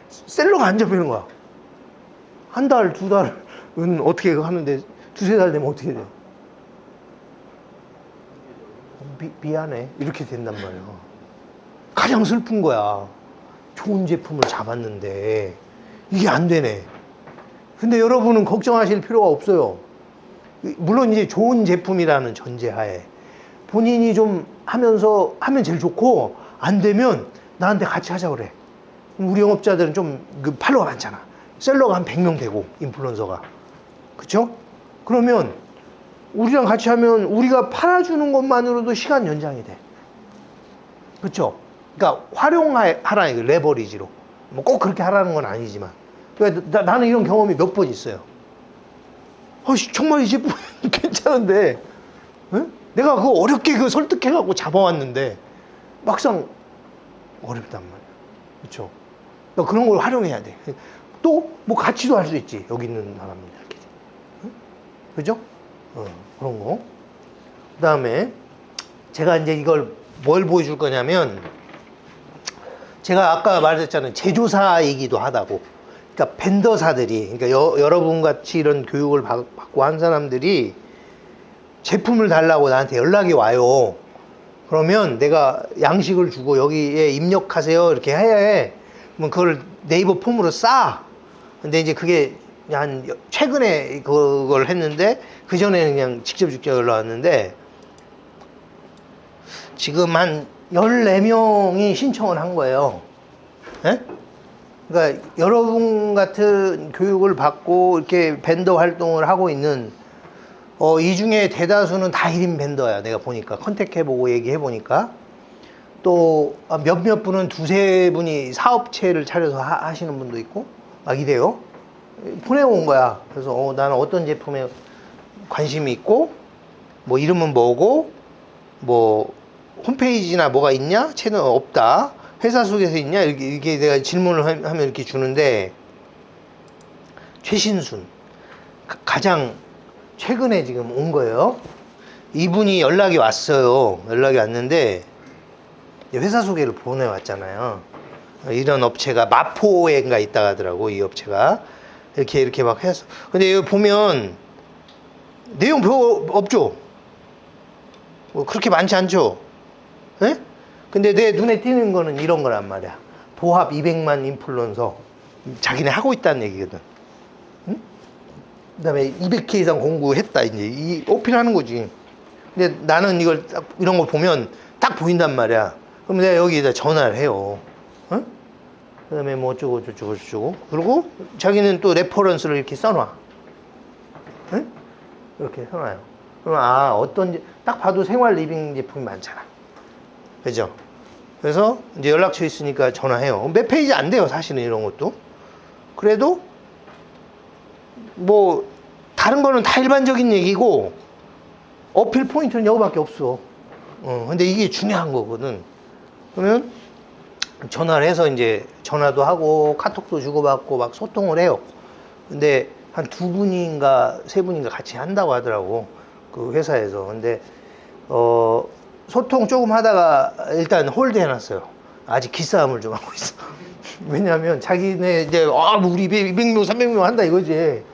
셀러가 안 잡히는 거야. 한 달, 두 달은 어떻게 하는데, 두세 달 되면 어떻게 돼요? 미안해. 이렇게 된단 말이야. 가장 슬픈 거야. 좋은 제품을 잡았는데, 이게 안 되네. 근데 여러분은 걱정하실 필요가 없어요. 물론 이제 좋은 제품이라는 전제하에 본인이 좀 하면 제일 좋고, 안 되면 나한테 같이 하자 그래. 우리 영업자들은 좀 팔로워가 많잖아. 셀러가 한 100명 되고, 인플루언서가. 그쵸? 그러면 우리랑 같이 하면 우리가 팔아주는 것만으로도 시간 연장이 돼. 그쵸? 그러니까 활용하라, 레버리지로. 뭐 꼭 그렇게 하라는 건 아니지만. 그러니까 나는 이런 경험이 몇 번 있어요. 정말 이 제품 괜찮은데, 응? 내가 그거 어렵게 설득해갖고 잡아왔는데, 막상 어렵단 말이야. 그쵸? 그러니까 그런 걸 활용해야 돼. 또, 뭐 같이도 할 수 있지. 여기 있는 사람들끼리. 응? 그죠? 그런 거. 그 다음에, 제가 이제 이걸 뭘 보여줄 거냐면, 제가 아까 말했잖아요. 제조사이기도 하다고. 그러니까 벤더사들이, 그러니까 여러분 같이 이런 교육을 받고 한 사람들이 제품을 달라고 나한테 연락이 와요. 그러면 내가 양식을 주고 여기에 입력하세요. 이렇게 해. 그럼 그걸 네이버 폼으로 싸. 근데 이제 그게 최근에 그걸 했는데, 그전에는 그냥 직접 연락 왔는데, 지금 한 14명이 신청을 한 거예요. 예? 그러니까 여러분 같은 교육을 받고 이렇게 벤더 활동을 하고 있는 이 중에 대다수는 다 1인 벤더야. 내가 보니까 컨택해보고 얘기해보니까 또 몇몇 분은 두세 분이 사업체를 차려서 하시는 분도 있고 막 이래요. 보내온 거야. 그래서 나는 어떤 제품에 관심이 있고 뭐 이름은 뭐고 뭐 홈페이지나 뭐가 있냐? 채널 없다. 회사 속에서 있냐? 이렇게 내가 질문을 하면 이렇게 주는데, 최신순. 가장 최근에 지금 온 거예요. 이분이 연락이 왔어요. 연락이 왔는데, 회사 소개를 보내왔잖아요. 이런 업체가 마포에인가 있다 하더라고, 이 업체가. 이렇게 막 해서. 근데 여기 보면, 내용 별거 없죠? 뭐 그렇게 많지 않죠? 예? 근데 내 눈에 띄는 거는 이런 거란 말이야. 보합 200만 인플루언서. 자기네 하고 있다는 얘기거든. 응? 그 다음에 200회 이상 공부했다. 이제 이 어필하는 거지. 근데 나는 이런 걸 보면 딱 보인단 말이야. 그럼 내가 여기에다 전화를 해요. 응? 그 다음에 뭐 어쩌고. 그리고 자기는 또 레퍼런스를 이렇게 써놔. 응? 이렇게 써놔요. 그럼 딱 봐도 생활 리빙 제품이 많잖아. 그죠? 그래서 이제 연락처 있으니까 전화해요. 몇 페이지 안 돼요, 사실은 이런 것도. 그래도 뭐 다른 거는 다 일반적인 얘기고 어필 포인트는 여기밖에 없어. 근데 이게 중요한 거거든. 그러면 전화를 해서 이제 전화도 하고 카톡도 주고받고 막 소통을 해요. 근데 한 두 분인가 세 분인가 같이 한다고 하더라고, 그 회사에서. 근데 소통 조금 하다가 일단 홀드 해놨어요. 아직 기싸움을 좀 하고 있어. 왜냐면 자기네 이제 우리 200명 300명 한다 이거지.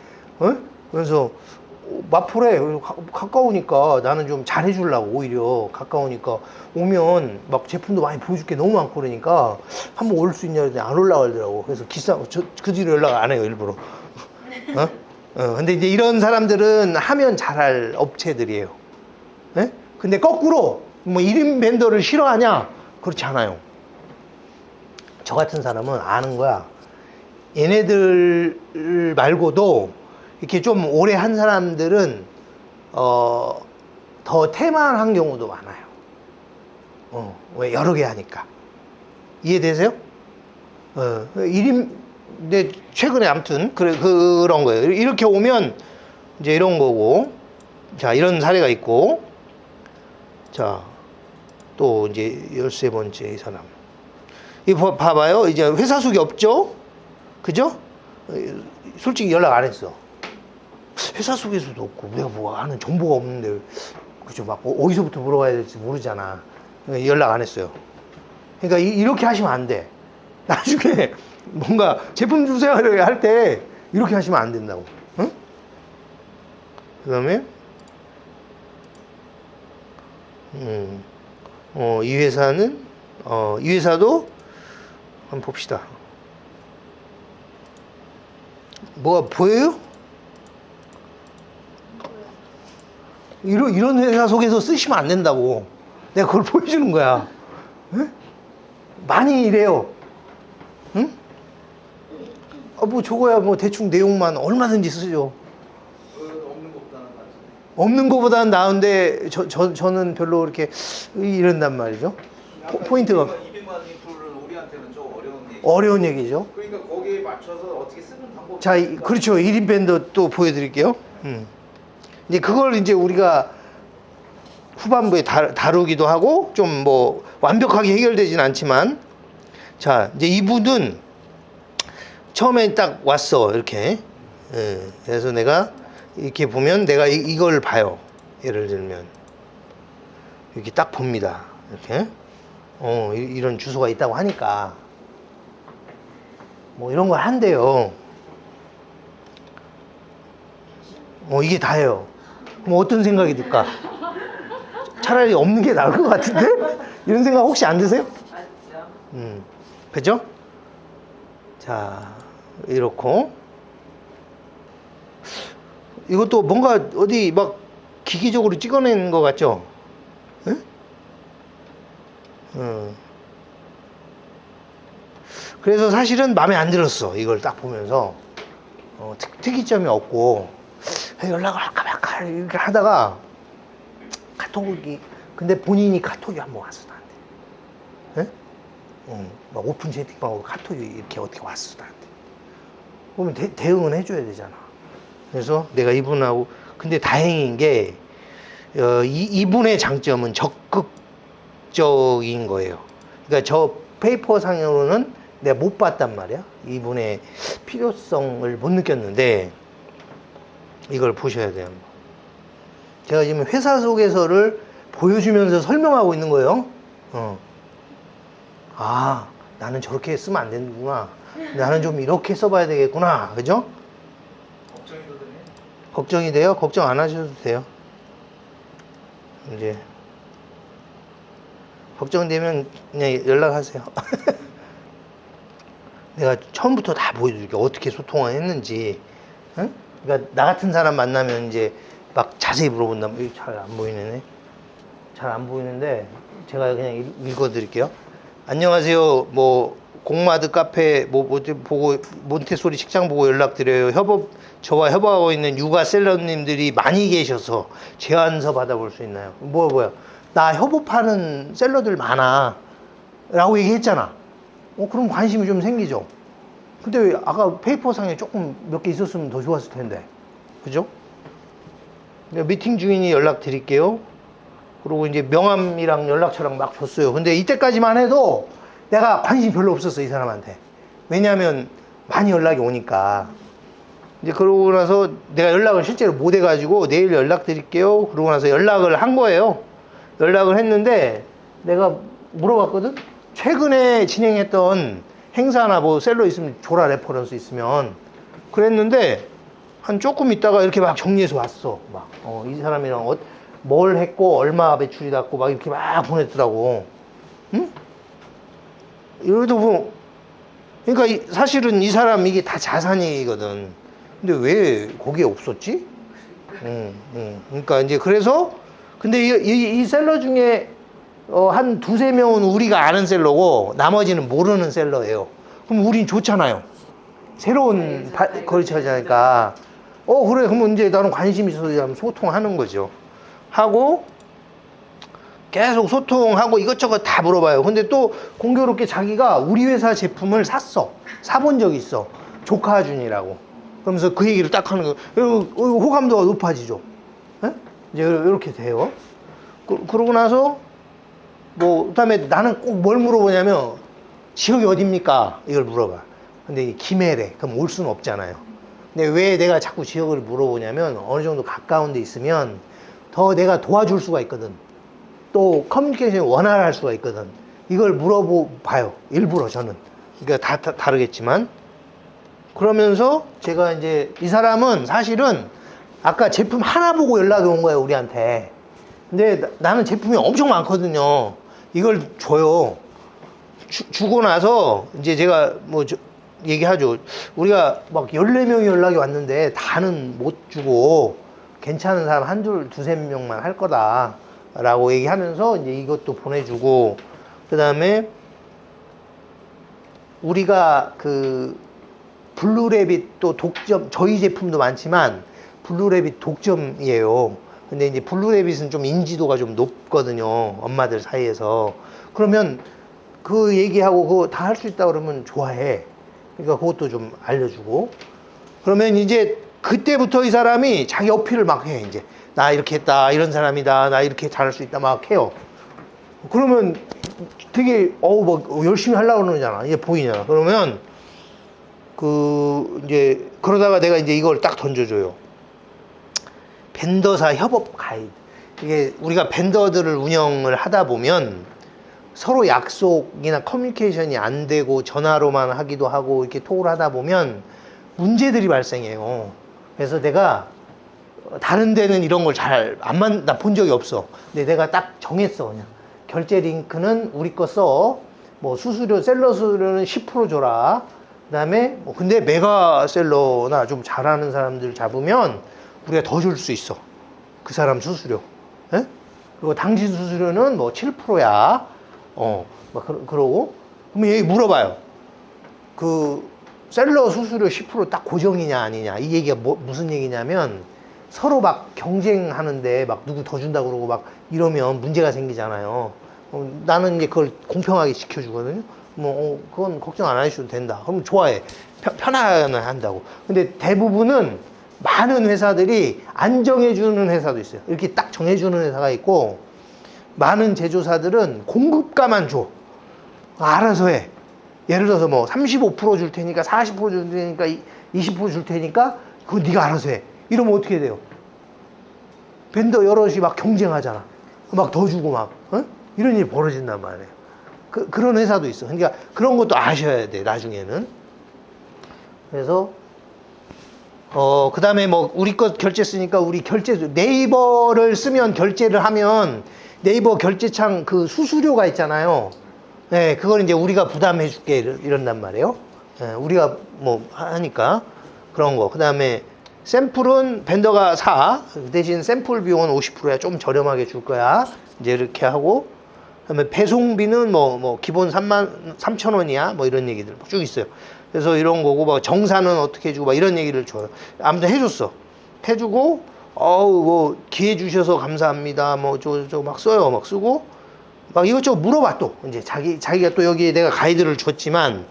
그래서 마포래. 가까우니까 나는 좀 잘해주려고. 오히려 가까우니까 오면 막 제품도 많이 보여줄 게 너무 많고 그러니까 한번 올 수 있냐 그랬더니 안 올라가더라고. 그래서 그 뒤로 연락 안 해요, 일부러. 근데 이제 이런 사람들은 하면 잘할 업체들이에요. 근데 거꾸로 뭐 1인 벤더를 싫어하냐? 그렇지 않아요. 저 같은 사람은 아는 거야. 얘네들 말고도 이렇게 좀 오래 한 사람들은 더 태만한 경우도 많아요. 왜 여러 개 하니까. 이해되세요? 근데 최근에 아무튼 그런 거예요. 이렇게 오면 이제 이런 거고, 자, 이런 사례가 있고, 자, 또 이제 13번째 이 사람. 이거 봐봐요. 이제 회사 속이 없죠? 그죠? 솔직히 연락 안 했어. 회사 속에서도 없고, 내가 뭐 하는 정보가 없는데, 그죠? 막 어디서부터 물어봐야 될지 모르잖아. 연락 안 했어요. 그러니까 이렇게 하시면 안 돼. 나중에 뭔가 제품 주세요 할 때 이렇게 하시면 안 된다고. 응? 그 다음에, 이 회사는, 이 회사도 한번 봅시다. 뭐가 보여요? 이런 회사 속에서 쓰시면 안 된다고. 내가 그걸 보여주는 거야. 응? 많이 이래요. 응? 뭐 저거야 뭐 대충 내용만 얼마든지 쓰죠. 없는 것보다는 나은데 저는 별로 이렇게 이런단 말이죠. 포인트가 200만 원 인프를 우리한테는 좀 어려운 얘기죠. 그러니까 거기에 맞춰서 어떻게 쓰는 방법이 자, 그렇죠. 1인 밴드 또 보여드릴게요. 이제 그걸 이제 우리가 후반부에 다루기도 하고 좀 뭐 완벽하게 해결되진 않지만, 자, 이제 이분은 처음에 딱 왔어 이렇게. 그래서 내가 이렇게 보면 내가 이걸 봐요. 예를 들면 이렇게 딱 봅니다. 이렇게 이런 주소가 있다고 하니까 뭐 이런 걸 한대요. 이게 다예요. 그럼 어떤 생각이 들까? 차라리 없는 게 나을 것 같은데? 이런 생각 혹시 안 드세요? 그죠? 자, 이렇고. 이것도 뭔가 어디 막 기계적으로 찍어낸 것 같죠? 응? 그래서 사실은 마음에 안 들었어. 이걸 딱 보면서. 특이점이 없고, 연락을 할까 말까 이렇게 하다가, 카톡이, 근데 본인이 카톡이 한번 왔어, 나한테. 응? 막 오픈 채팅방으로 카톡이 이렇게 어떻게 왔어, 나한테. 그러면 대응은 해줘야 되잖아. 그래서 내가 이분하고, 근데 다행인 게, 이분의 장점은 적극적인 거예요. 그러니까 저 페이퍼 상으로는 내가 못 봤단 말이야. 이분의 필요성을 못 느꼈는데, 이걸 보셔야 돼요. 제가 지금 회사 속에서를 보여주면서 설명하고 있는 거예요. 아, 나는 저렇게 쓰면 안 되는구나. 나는 좀 이렇게 써봐야 되겠구나. 그죠? 걱정이 더 되네. 걱정이 돼요? 걱정 안 하셔도 돼요. 이제 걱정되면 그냥 연락하세요. 내가 처음부터 다 보여줄게. 어떻게 소통을 했는지. 응? 그러니까 나 같은 사람 만나면 이제 막 자세히 물어본다면 잘 안 보이네. 잘 안 보이는데 제가 그냥 읽어드릴게요. 안녕하세요. 뭐 공마드 카페 뭐 보고 몬테소리 책장 보고 연락드려요. 저와 협업하고 있는 육아 셀러님들이 많이 계셔서 제안서 받아볼 수 있나요? 뭐야? 나 협업하는 셀러들 많아. 라고 얘기했잖아. 그럼 관심이 좀 생기죠. 근데 왜 아까 페이퍼상에 조금 몇 개 있었으면 더 좋았을 텐데. 그죠? 미팅 중이니 연락 드릴게요. 그리고 이제 명함이랑 연락처랑 막 줬어요. 근데 이때까지만 해도 내가 관심이 별로 없었어, 이 사람한테. 왜냐면 많이 연락이 오니까. 이제 그러고 나서 내가 연락을 실제로 못 해가지고 내일 연락 드릴게요. 그러고 나서 연락을 한 거예요. 연락을 했는데 내가 물어봤거든? 최근에 진행했던 행사나 뭐 셀러 있으면 줘라, 레퍼런스 있으면. 그랬는데 한 조금 있다가 이렇게 막 정리해서 왔어. 막, 이 사람이랑 뭘 했고, 얼마 매출이 났고, 막 이렇게 막 보냈더라고. 응? 이래도 뭐, 그러니까 사실은 이 사람 이게 다 자산이거든. 근데 왜 거기에 없었지? 그러니까 이제 그래서, 근데 이 셀러 중에, 한 두세 명은 우리가 아는 셀러고 나머지는 모르는 셀러예요. 그럼 우린 좋잖아요. 새로운 거래처자니까. 그래. 그러면 이제 나는 관심 있어서 소통하는 거죠. 하고 계속 소통하고 이것저것 다 물어봐요. 근데 또 공교롭게 자기가 우리 회사 제품을 사본 적이 있어. 조카준이라고. 그러면서 그 얘기를 딱 하는 거예요. 호감도가 높아지죠. 예? 이제 이렇게 돼요. 그러고 나서 그다음에 나는 꼭 뭘 물어보냐면 지역이 어딥니까? 이걸 물어봐. 근데 이게 김해래. 그럼 올 수는 없잖아요. 근데 왜 내가 자꾸 지역을 물어보냐면 어느 정도 가까운 데 있으면 더 내가 도와줄 수가 있거든. 또 커뮤니케이션이 원활할 수가 있거든. 이걸 물어봐요. 일부러 저는. 그러니까 다 다르겠지만. 그러면서 제가 이제 이 사람은 사실은 아까 제품 하나 보고 연락이 온 거예요, 우리한테. 근데 나는 제품이 엄청 많거든요. 이걸 줘요. 주고 나서 이제 제가 얘기하죠. 우리가 막 14명이 연락이 왔는데 다는 못 주고 괜찮은 사람 한둘, 두세 명만 할 거다. 라고 얘기하면서 이제 이것도 보내주고, 그 다음에 우리가 그 블루래빗 또 독점, 저희 제품도 많지만 블루래빗 독점이에요. 근데 이제 블루래빗은 좀 인지도가 좀 높거든요. 엄마들 사이에서. 그러면 그 얘기하고 그거 다 할 수 있다 그러면 좋아해. 그러니까 그것도 좀 알려주고. 그러면 이제 그때부터 이 사람이 자기 어필을 막 해, 이제. 나 이렇게 했다, 이런 사람이다, 나 이렇게 잘할 수 있다, 막 해요. 그러면 되게, 열심히 하려고 그러잖아. 이게 보이냐. 그러면, 이제, 그러다가 내가 이제 이걸 딱 던져줘요. 벤더사 협업 가이드. 이게 우리가 벤더들을 운영을 하다 보면 서로 약속이나 커뮤니케이션이 안 되고 전화로만 하기도 하고 이렇게 톡을 하다 보면 문제들이 발생해요. 그래서 내가 다른 데는 이런 걸 잘 나 본 적이 없어. 근데 내가 딱 정했어. 그냥 결제 링크는 우리 거 써. 셀러 수수료는 10% 줘라. 그 다음에 근데 메가셀러나 좀 잘하는 사람들 잡으면 우리가 더 줄 수 있어. 그 사람 수수료. 예? 그리고 당신 수수료는 7%야. 그러고. 그러면 여기 물어봐요. 그 셀러 수수료 10% 딱 고정이냐 아니냐. 이 얘기가 무슨 얘기냐면 서로 막 경쟁하는데 막 누구 더 준다고 그러고 막 이러면 문제가 생기잖아요. 나는 이제 그걸 공평하게 지켜주거든요. 그건 걱정 안 하셔도 된다. 그럼 좋아해. 편안해 한다고. 근데 대부분은 많은 회사들이 안 정해주는 회사도 있어요. 이렇게 딱 정해주는 회사가 있고, 많은 제조사들은 공급가만 줘. 알아서 해. 예를 들어서 35% 줄 테니까, 40% 줄 테니까, 20% 줄 테니까, 그거 네가 알아서 해. 이러면 어떻게 돼요? 벤더 여럿이 막 경쟁하잖아. 막 더 주고 막, 이런 일이 벌어진단 말이에요. 그런 회사도 있어. 그러니까 그런 것도 아셔야 돼, 나중에는. 그래서, 그 다음에 우리 거 결제 쓰니까 우리 네이버를 쓰면 결제를 하면 네이버 결제창 그 수수료가 있잖아요. 네, 그걸 이제 우리가 부담해 줄게 이런단 말이에요. 네, 우리가 하니까 그런 거. 그 다음에 샘플은 벤더가 사. 대신 샘플 비용은 50%야. 좀 저렴하게 줄 거야. 이제 이렇게 하고. 그다음에 배송비는 기본 33,000원이야. 이런 얘기들 쭉 있어요. 그래서 이런 거고, 정산은 어떻게 해주고, 이런 얘기를 줘요. 아무튼 해줬어. 해주고, 기회 주셔서 감사합니다. 막 써요. 막 쓰고, 막 이것저것 물어봐, 또. 이제 자기가 또 여기에 내가 가이드를 줬지만,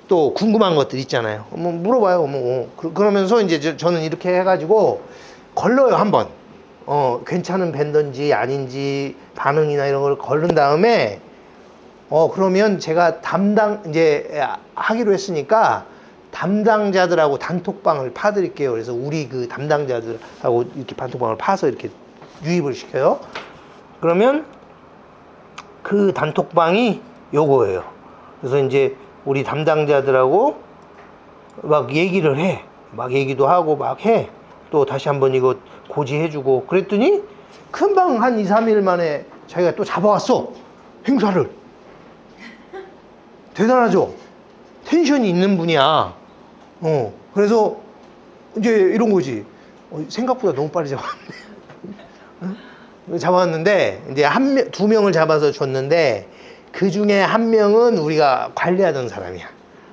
또 궁금한 것들 있잖아요. 물어봐요. 그러면서 이제 저는 이렇게 해가지고, 걸러요, 한번. 괜찮은 밴더인지 아닌지 반응이나 이런 걸 걸른 다음에, 그러면 제가 이제 하기로 했으니까 담당자들하고 단톡방을 파드릴게요. 그래서 우리 그 담당자들하고 이렇게 단톡방을 파서 이렇게 유입을 시켜요. 그러면 그 단톡방이 요거예요. 그래서 이제 우리 담당자들하고 막 얘기를 해. 막 얘기도 하고 막 해. 또 다시 한번 이거 고지해주고 그랬더니 금방 한 2, 3일 만에 자기가 또 잡아왔어. 행사를. 대단하죠? 텐션이 있는 분이야. 그래서 이제 이런 거지. 생각보다 너무 빨리 잡았네. 잡았는데 이제 두 명을 잡아서 줬는데 그 중에 한 명은 우리가 관리하던 사람이야.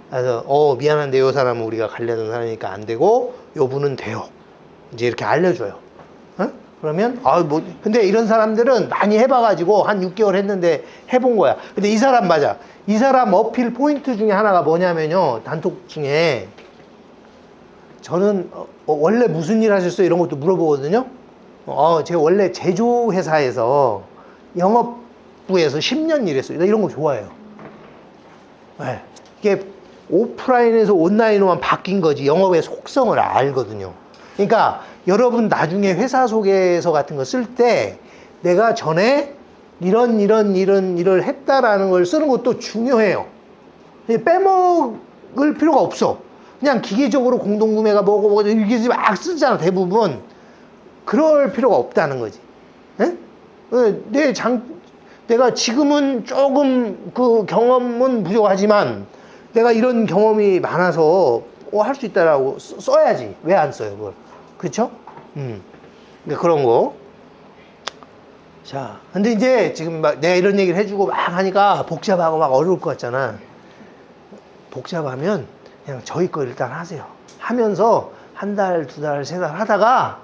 그래서 미안한데 요 사람은 우리가 관리하던 사람이니까 안 되고 요 분은 돼요. 이제 이렇게 알려줘요. 어? 그러면 근데 이런 사람들은 많이 해봐가지고 한 6개월 했는데 해본 거야. 근데 이 사람 맞아. 이 사람 어필 포인트 중에 하나가 뭐냐면요, 단톡 중에 저는 원래 무슨 일 하셨어요? 이런 것도 물어보거든요. 제가 원래 제조회사에서 영업부에서 10년 일했어요. 이런 거 좋아해요. 네. 이게 오프라인에서 온라인으로만 바뀐 거지 영업의 속성을 알거든요. 그러니까 여러분 나중에 회사 소개서 같은 거 쓸 때 내가 전에 이런 일을 했다라는 걸 쓰는 것도 중요해요. 빼먹을 필요가 없어. 그냥 기계적으로 공동구매가 뭐고 이렇게 막 쓰잖아, 대부분. 그럴 필요가 없다는 거지. 에? 내가 지금은 조금 그 경험은 부족하지만 내가 이런 경험이 많아서 할 수 있다라고 써야지. 왜 안 써요, 그걸? 그렇죠? 그러니까 그런 거. 자, 근데 이제 지금 막 내가 이런 얘기를 해주고 막 하니까 복잡하고 막 어려울 것 같잖아. 복잡하면 그냥 저희 거 일단 하세요. 하면서 한 달, 두 달, 세 달 하다가,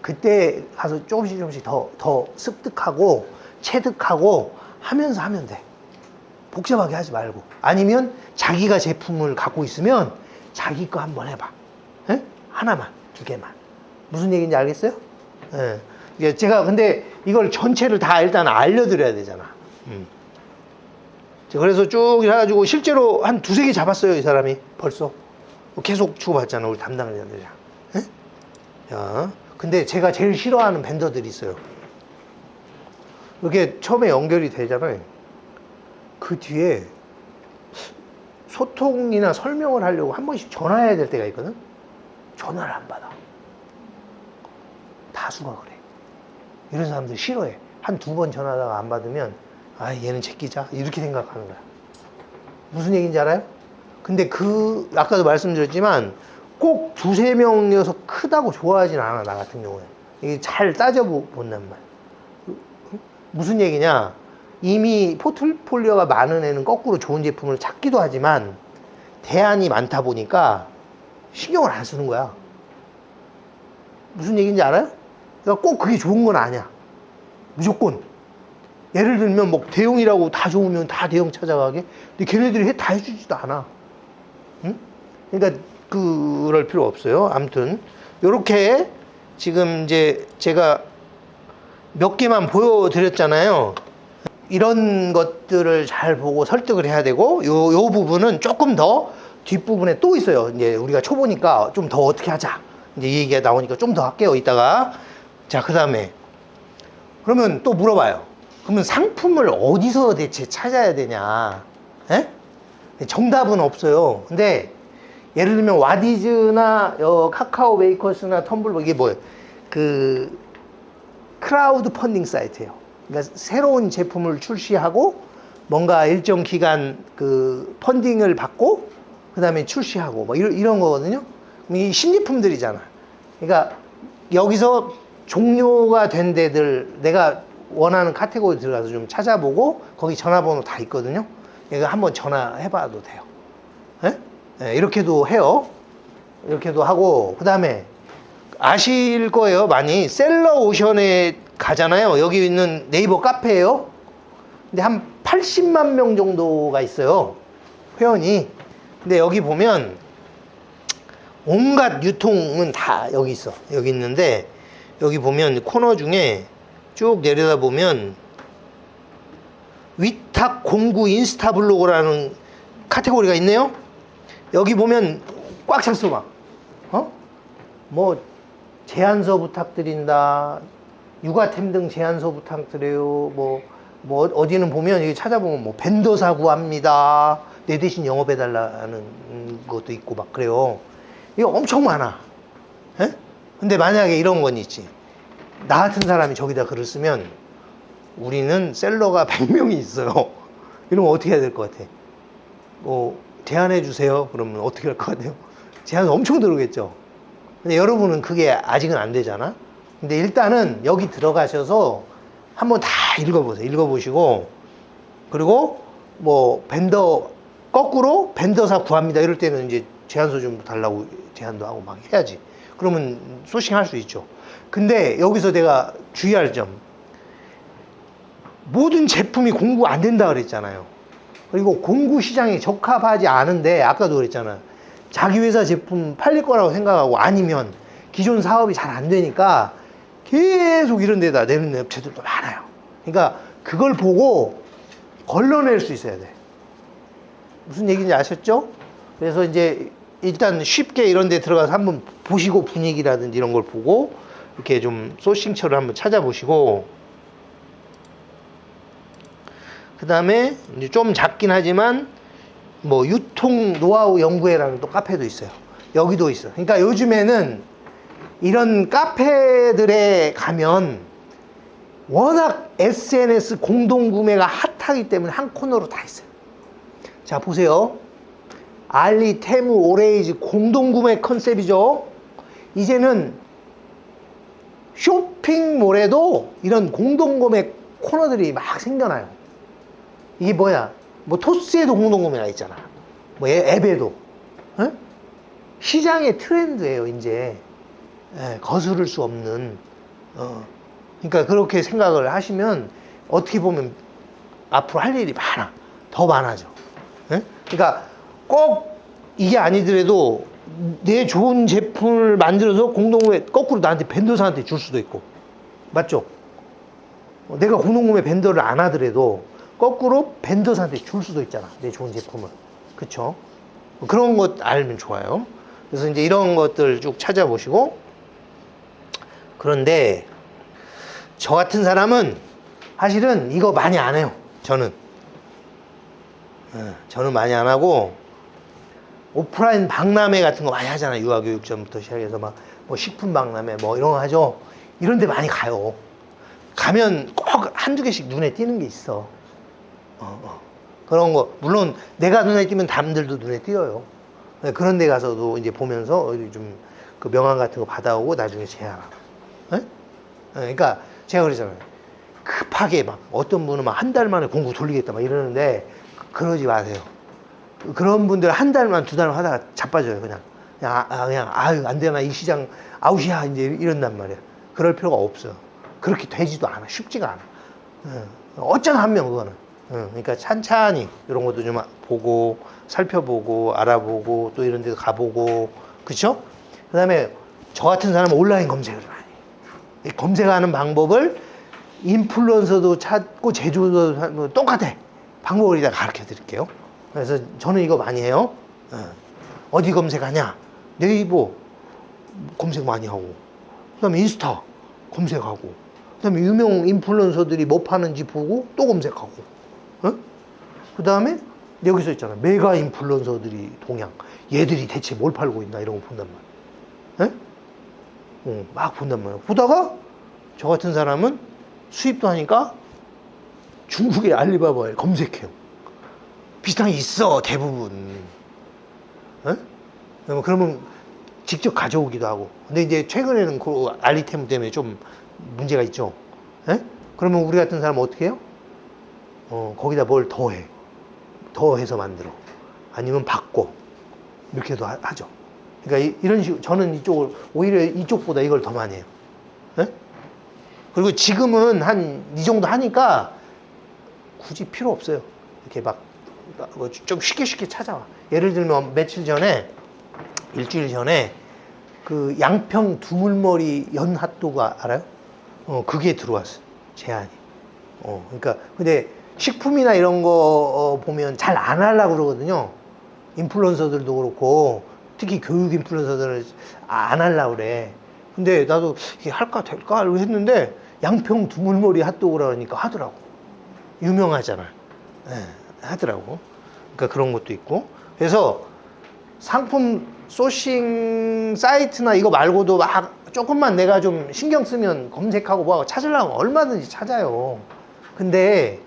그때 가서 조금씩 더 습득하고 체득하고 하면서 하면 돼. 복잡하게 하지 말고. 아니면 자기가 제품을 갖고 있으면 자기 거 한번 해봐. 하나만, 두 개만. 무슨 얘기인지 알겠어요? 제가 근데 이걸 전체를 다 일단 알려드려야 되잖아. 그래서 쭉 해가지고 실제로 한 두세 개 잡았어요, 이 사람이 벌써. 계속 주고받잖아, 우리 담당자들이랑. 자, 근데 제가 제일 싫어하는 벤더들이 있어요. 이렇게 처음에 연결이 되잖아요. 그 뒤에 소통이나 설명을 하려고 한 번씩 전화해야 될 때가 있거든. 전화를 안 받아. 다수가 그래. 이런 사람들 싫어해. 한 두 번 전화하다가 안 받으면 얘는 제끼자 이렇게 생각하는 거야. 무슨 얘기인지 알아요? 근데 아까도 말씀드렸지만 꼭 두세 명이어서 크다고 좋아하진 않아, 나 같은 경우에. 이게 잘 따져본단 말. 무슨 얘기냐? 이미 포트폴리오가 많은 애는 거꾸로 좋은 제품을 찾기도 하지만 대안이 많다 보니까 신경을 안 쓰는 거야. 무슨 얘기인지 알아요? 그러니까 꼭 그게 좋은 건 아니야. 무조건. 예를 들면 뭐 대형이라고 다 좋으면 다 대형 찾아가게. 근데 걔네들이 다 해주지도 않아. 응? 그러니까 그럴 필요 없어요. 아무튼 요렇게 지금 이제 제가 몇 개만 보여드렸잖아요. 이런 것들을 잘 보고 설득을 해야 되고, 요 부분은 조금 더 뒷부분에 또 있어요. 이제 우리가 초보니까 좀 더 어떻게 하자. 이제 이 얘기가 나오니까 좀 더 할게요, 이따가. 자, 그 다음에. 그러면 또 물어봐요. 그러면 상품을 어디서 대체 찾아야 되냐? 정답은 없어요. 근데 예를 들면 와디즈나 카카오 베이커스나 텀블러, 이게 뭐예요? 크라우드 펀딩 사이트예요. 그러니까 새로운 제품을 출시하고 뭔가 일정 기간 펀딩을 받고 그 다음에 출시하고 뭐 이런 거거든요. 이 신제품들이잖아. 그러니까 여기서 종료가 된 데들 내가 원하는 카테고리 들어가서 좀 찾아보고 거기 전화번호 다 있거든요. 이거 한번 전화해봐도 돼요. 이렇게도 해요. 이렇게도 하고, 그 다음에 아실 거예요, 많이. 셀러오션에 가잖아요. 여기 있는 네이버 카페예요. 근데 한 80만 명 정도가 있어요, 회원이. 근데 여기 보면 온갖 유통은 다 여기 있어. 여기 있는데 여기 보면 코너 중에 쭉 내려다 보면 위탁 공구 인스타 블로그라는 카테고리가 있네요. 여기 보면 꽉 찼어, 막. 뭐 제안서 부탁드린다, 육아템 등 제안서 부탁드려요. 뭐 어디는 보면 여기 찾아보면 뭐 벤더사 구합니다, 내 대신 영업해달라는 것도 있고 막 그래요. 이거 엄청 많아. 근데 만약에 이런 건 있지. 나 같은 사람이 저기다 글을 쓰면 우리는 셀러가 100명이 있어요. 이러면 어떻게 해야 될 것 같아? 제안해 주세요. 그러면 어떻게 할 것 같아요? 제안 엄청 들어오겠죠. 근데 여러분은 그게 아직은 안 되잖아. 근데 일단은 여기 들어가셔서 한번 다 읽어보세요. 읽어보시고, 그리고 뭐 벤더 거꾸로 벤더사 구합니다 이럴 때는 이제 제안서 좀 달라고 제안도 하고 막 해야지. 그러면 소싱할 수 있죠. 근데 여기서 내가 주의할 점, 모든 제품이 공구 안 된다 그랬잖아요. 그리고 공구 시장에 적합하지 않은데, 아까도 그랬잖아요. 자기 회사 제품 팔릴 거라고 생각하고, 아니면 기존 사업이 잘 안 되니까 계속 이런 데다 내는 업체들도 많아요. 그러니까 그걸 보고 걸러낼 수 있어야 돼. 무슨 얘기인지 아셨죠? 그래서 이제 일단 쉽게 이런 데 들어가서 한번 보시고, 분위기라든지 이런 걸 보고 이렇게 좀 소싱처를 한번 찾아보시고, 그 다음에 이제 좀 작긴 하지만 뭐 유통 노하우 연구회라는 또 카페도 있어요. 여기도 있어. 그러니까 요즘에는 이런 카페들에 가면 워낙 SNS 공동구매가 핫하기 때문에 한 코너로 다 있어요. 자, 보세요. 알리, 테무, 오레이지 공동구매 컨셉이죠. 이제는 쇼핑몰에도 이런 공동구매 코너들이 막 생겨나요. 이게 뭐야? 뭐 토스에도 공동구매가 있잖아. 뭐 앱에도. 에? 시장의 트렌드예요, 이제. 예, 거스를 수 없는. 그러니까 그렇게 생각을 하시면 어떻게 보면 앞으로 할 일이 많아. 더 많아져. 예? 그러니까 꼭 이게 아니더라도 내 좋은 제품을 만들어서 공동구매 거꾸로 나한테 벤더사한테 줄 수도 있고. 맞죠? 내가 공동구매 벤더를 안 하더라도 거꾸로 벤더사한테 줄 수도 있잖아. 내 좋은 제품을. 그쵸? 그런 것 알면 좋아요. 그래서 이제 이런 것들 쭉 찾아보시고, 그런데 저 같은 사람은 사실은 이거 많이 안 해요. 저는 많이 안 하고, 오프라인 박람회 같은 거 많이 하잖아요. 유아교육전부터 시작해서 막 뭐 식품 박람회 뭐 이런 거 하죠. 이런 데 많이 가요. 가면 꼭 한두 개씩 눈에 띄는 게 있어. 그런 거 물론 내가 눈에 띄면 남들도 눈에 띄어요. 그런 데 가서도 이제 보면서 좀 그 명함 같은 거 받아오고 나중에 제안하고. 그러니까 제가 그러잖아요. 급하게 막 어떤 분은 막 한 달 만에 공구 돌리겠다 막 이러는데 그러지 마세요. 그런 분들 한 달만 두 달만 하다가 자빠져요. 그냥 아유 안 되나 이 시장 아웃이야 이제 이런단 말이야. 그럴 필요가 없어요. 그렇게 되지도 않아. 쉽지가 않아. 어쩌나 한 명 그거는. 그러니까 찬찬히 이런 것도 좀 보고 살펴보고 알아보고 또 이런 데도 가보고, 그쵸? 그 다음에 저 같은 사람은 온라인 검색을 많이 해요. 검색하는 방법을 인플루언서도 찾고 제조도 똑같아. 방법을 이따 가르쳐 드릴게요. 그래서 저는 이거 많이 해요. 어디 검색하냐? 네이버 검색 많이 하고, 그 다음에 인스타 검색하고, 그 다음에 유명 인플루언서들이 뭐 파는지 보고 또 검색하고, 그 다음에 여기서 있잖아. 메가 인플루언서들이 동향. 얘들이 대체 뭘 팔고 있나 이런 거 본단 말이야. 막 본단 말이야. 보다가 저 같은 사람은 수입도 하니까 중국의 알리바바에 검색해요. 비슷한 게 있어, 대부분. 그러면 직접 가져오기도 하고. 근데 이제 최근에는 그 알리테무 때문에 좀 문제가 있죠. 그러면 우리 같은 사람은 어떻게 해요? 거기다 뭘 더해. 더해서 만들어. 아니면 바꿔. 이렇게도 하죠. 그러니까 이런 식으로 저는 이쪽을 오히려 이쪽보다 이걸 더 많이 해요. 그리고 지금은 한 이 정도 하니까 굳이 필요 없어요. 이렇게 막 좀 쉽게 찾아와. 예를 들면 며칠 전에, 일주일 전에 그 양평 두물머리 연 핫도그 알아요? 그게 들어왔어. 제안이. 그러니까 근데 식품이나 이런 거 보면 잘 안 하려고 그러거든요. 인플루언서들도 그렇고 특히 교육 인플루언서들은 안 하려고 그래. 근데 나도 이게 할까 될까 했는데 양평 두물머리 핫도그라 하니까 하더라고. 유명하잖아. 하더라고. 그러니까 그런 것도 있고. 그래서 상품 소싱 사이트나 이거 말고도 막 조금만 내가 좀 신경 쓰면 검색하고 뭐 찾으려면 얼마든지 찾아요. 근데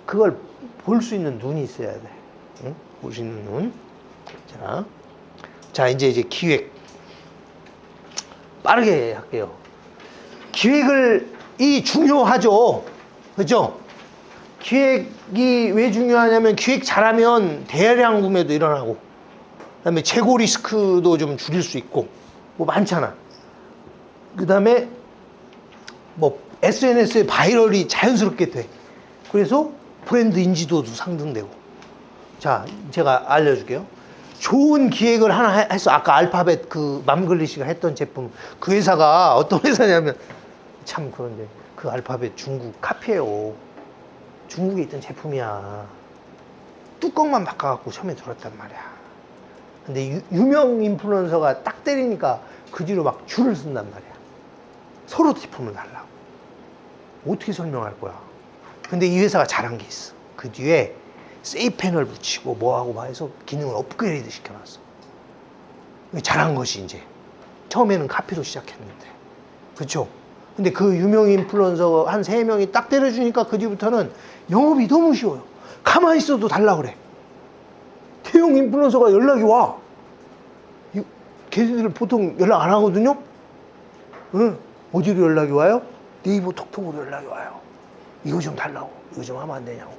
그걸 볼 수 있는 눈이 있어야 돼. 응? 볼 수 있는 눈. 자, 이제 기획. 빠르게 할게요. 기획이 중요하죠. 그죠? 기획이 왜 중요하냐면 기획 잘하면 대량 구매도 일어나고 그다음에 재고 리스크도 좀 줄일 수 있고 뭐 많잖아. 그다음에 뭐 SNS에 바이럴이 자연스럽게 돼. 그래서 브랜드 인지도도 상승되고. 자, 제가 알려줄게요. 좋은 기획을 하나 했어. 아까 알파벳 그 맘글리시가 했던 제품. 그 회사가 어떤 회사냐면 참 그런데 그 알파벳 중국 카피예요. 중국에 있던 제품이야. 뚜껑만 바꿔갖고 처음에 들었단 말이야. 근데 유명 인플루언서가 딱 때리니까 그 뒤로 막 줄을 쓴단 말이야. 서로 제품을 달라고. 어떻게 설명할 거야? 근데 이 회사가 잘한 게 있어. 그 뒤에 세이프 패널 붙이고 뭐하고 막 해서 기능을 업그레이드 시켜놨어. 잘한 것이 이제. 처음에는 카피로 시작했는데. 그쵸? 근데 그 유명 인플루언서 한 3명이 딱 때려주니까 그 뒤부터는 영업이 너무 쉬워요. 가만히 있어도 달라 그래. 대형 인플루언서가 연락이 와. 걔네들 보통 연락 안 하거든요? 응. 어디로 연락이 와요? 네이버 톡톡으로 연락이 와요. 이거 좀 달라고. 이거 좀 하면 안 되냐고.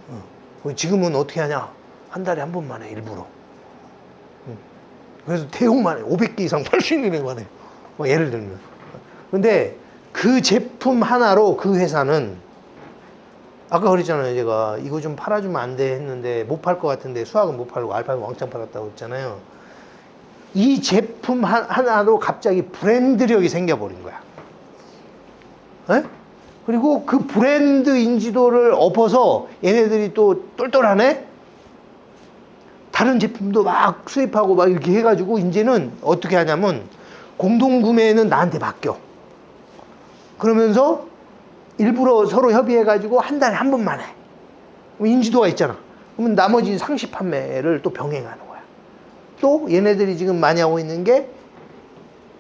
응. 지금은 어떻게 하냐? 한 달에 한 번만 해, 일부러. 응. 그래서 대형만 해. 500개 이상 팔 수 있는 애만 해. 뭐 예를 들면. 근데 그 제품 하나로 그 회사는 아까 그랬잖아요. 제가 이거 좀 팔아주면 안 돼 했는데 못 팔 것 같은데 수학은 못 팔고 알파벳 왕창 팔았다고 했잖아요. 이 제품 하나로 갑자기 브랜드력이 생겨버린 거야. 에? 그리고 그 브랜드 인지도를 엎어서 얘네들이 또 똘똘하네? 다른 제품도 막 수입하고 막 이렇게 해가지고 이제는 어떻게 하냐면 공동구매는 나한테 맡겨. 그러면서 일부러 서로 협의해가지고 한 달에 한 번만 해. 인지도가 있잖아. 그러면 나머지 상시 판매를 또 병행하는 거야. 또 얘네들이 지금 많이 하고 있는 게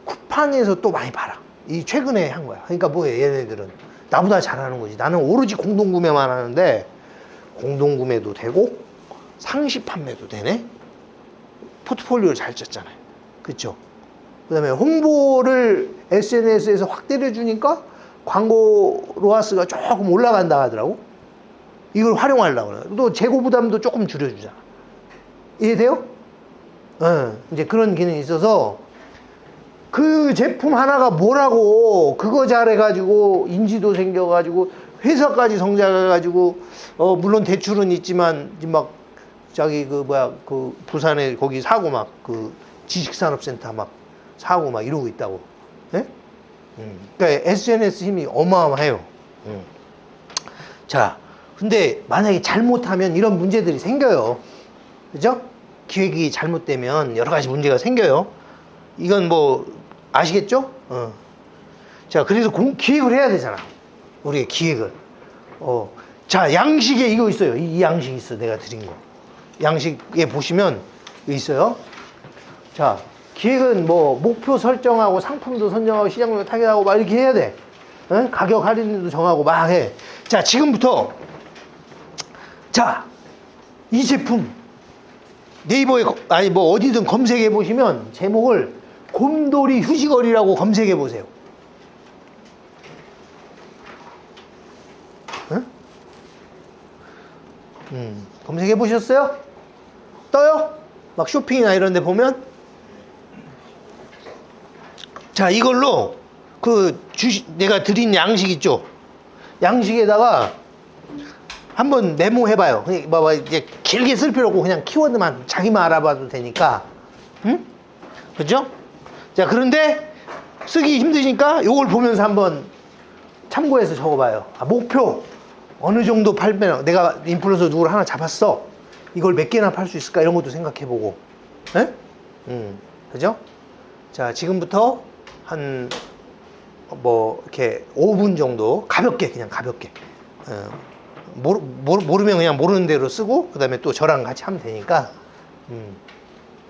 쿠팡에서 또 많이 팔아. 이 최근에 한 거야. 그러니까 뭐예요, 얘네들은. 나보다 잘하는 거지. 나는 오로지 공동구매만 하는데 공동구매도 되고 상시 판매도 되네. 포트폴리오를 잘 짰잖아요. 그쵸? 그 다음에 홍보를 SNS에서 확대를 해주니까 광고 로하스가 조금 올라간다 하더라고. 이걸 활용하려고 그래요. 또 재고 부담도 조금 줄여주잖아. 이해돼요? 이제 그런 기능이 있어서 그 제품 하나가 뭐라고 그거 잘해가지고 인지도 생겨가지고 회사까지 성장해가지고 물론 대출은 있지만 막 저기 그 뭐야 그 부산에 거기 사고 막 그 지식산업센터 막 사고 막 이러고 있다고. 예? 그러니까 SNS 힘이 어마어마해요. 자, 근데 만약에 잘못하면 이런 문제들이 생겨요. 그죠? 기획이 잘못되면 여러 가지 문제가 생겨요. 이건 뭐 아시겠죠? 자, 그래서 기획을 해야 되잖아. 우리가 기획을. 자, 양식에 이거 있어요. 이 양식 있어. 내가 드린 거. 양식에 보시면 있어요. 자, 기획은 뭐 목표 설정하고 상품도 선정하고 시장도 타겟하고 막 이렇게 해야 돼. 가격 할인도 정하고 막 해. 자, 지금부터 자, 이 제품 네이버에 아니 뭐 어디든 검색해 보시면 제목을 곰돌이 휴지거리라고 검색해 보세요. 검색해 보셨어요? 떠요? 막 쇼핑이나 이런 데 보면? 자, 이걸로 내가 드린 양식 있죠? 양식에다가 한번 메모해봐요. 뭐 이제 길게 쓸 필요 없고 그냥 키워드만 자기만 알아봐도 되니까. 응? 그죠? 자, 그런데 쓰기 힘드니까 요걸 보면서 한번 참고해서 적어봐요. 목표 어느 정도 팔면 내가 인플루언서 누구를 하나 잡았어. 이걸 몇 개나 팔 수 있을까? 이런 것도 생각해보고. 에? 그죠? 자, 지금부터 한 뭐 이렇게 5분 정도 가볍게 그냥 가볍게 모르면 그냥 모르는 대로 쓰고 그 다음에 또 저랑 같이 하면 되니까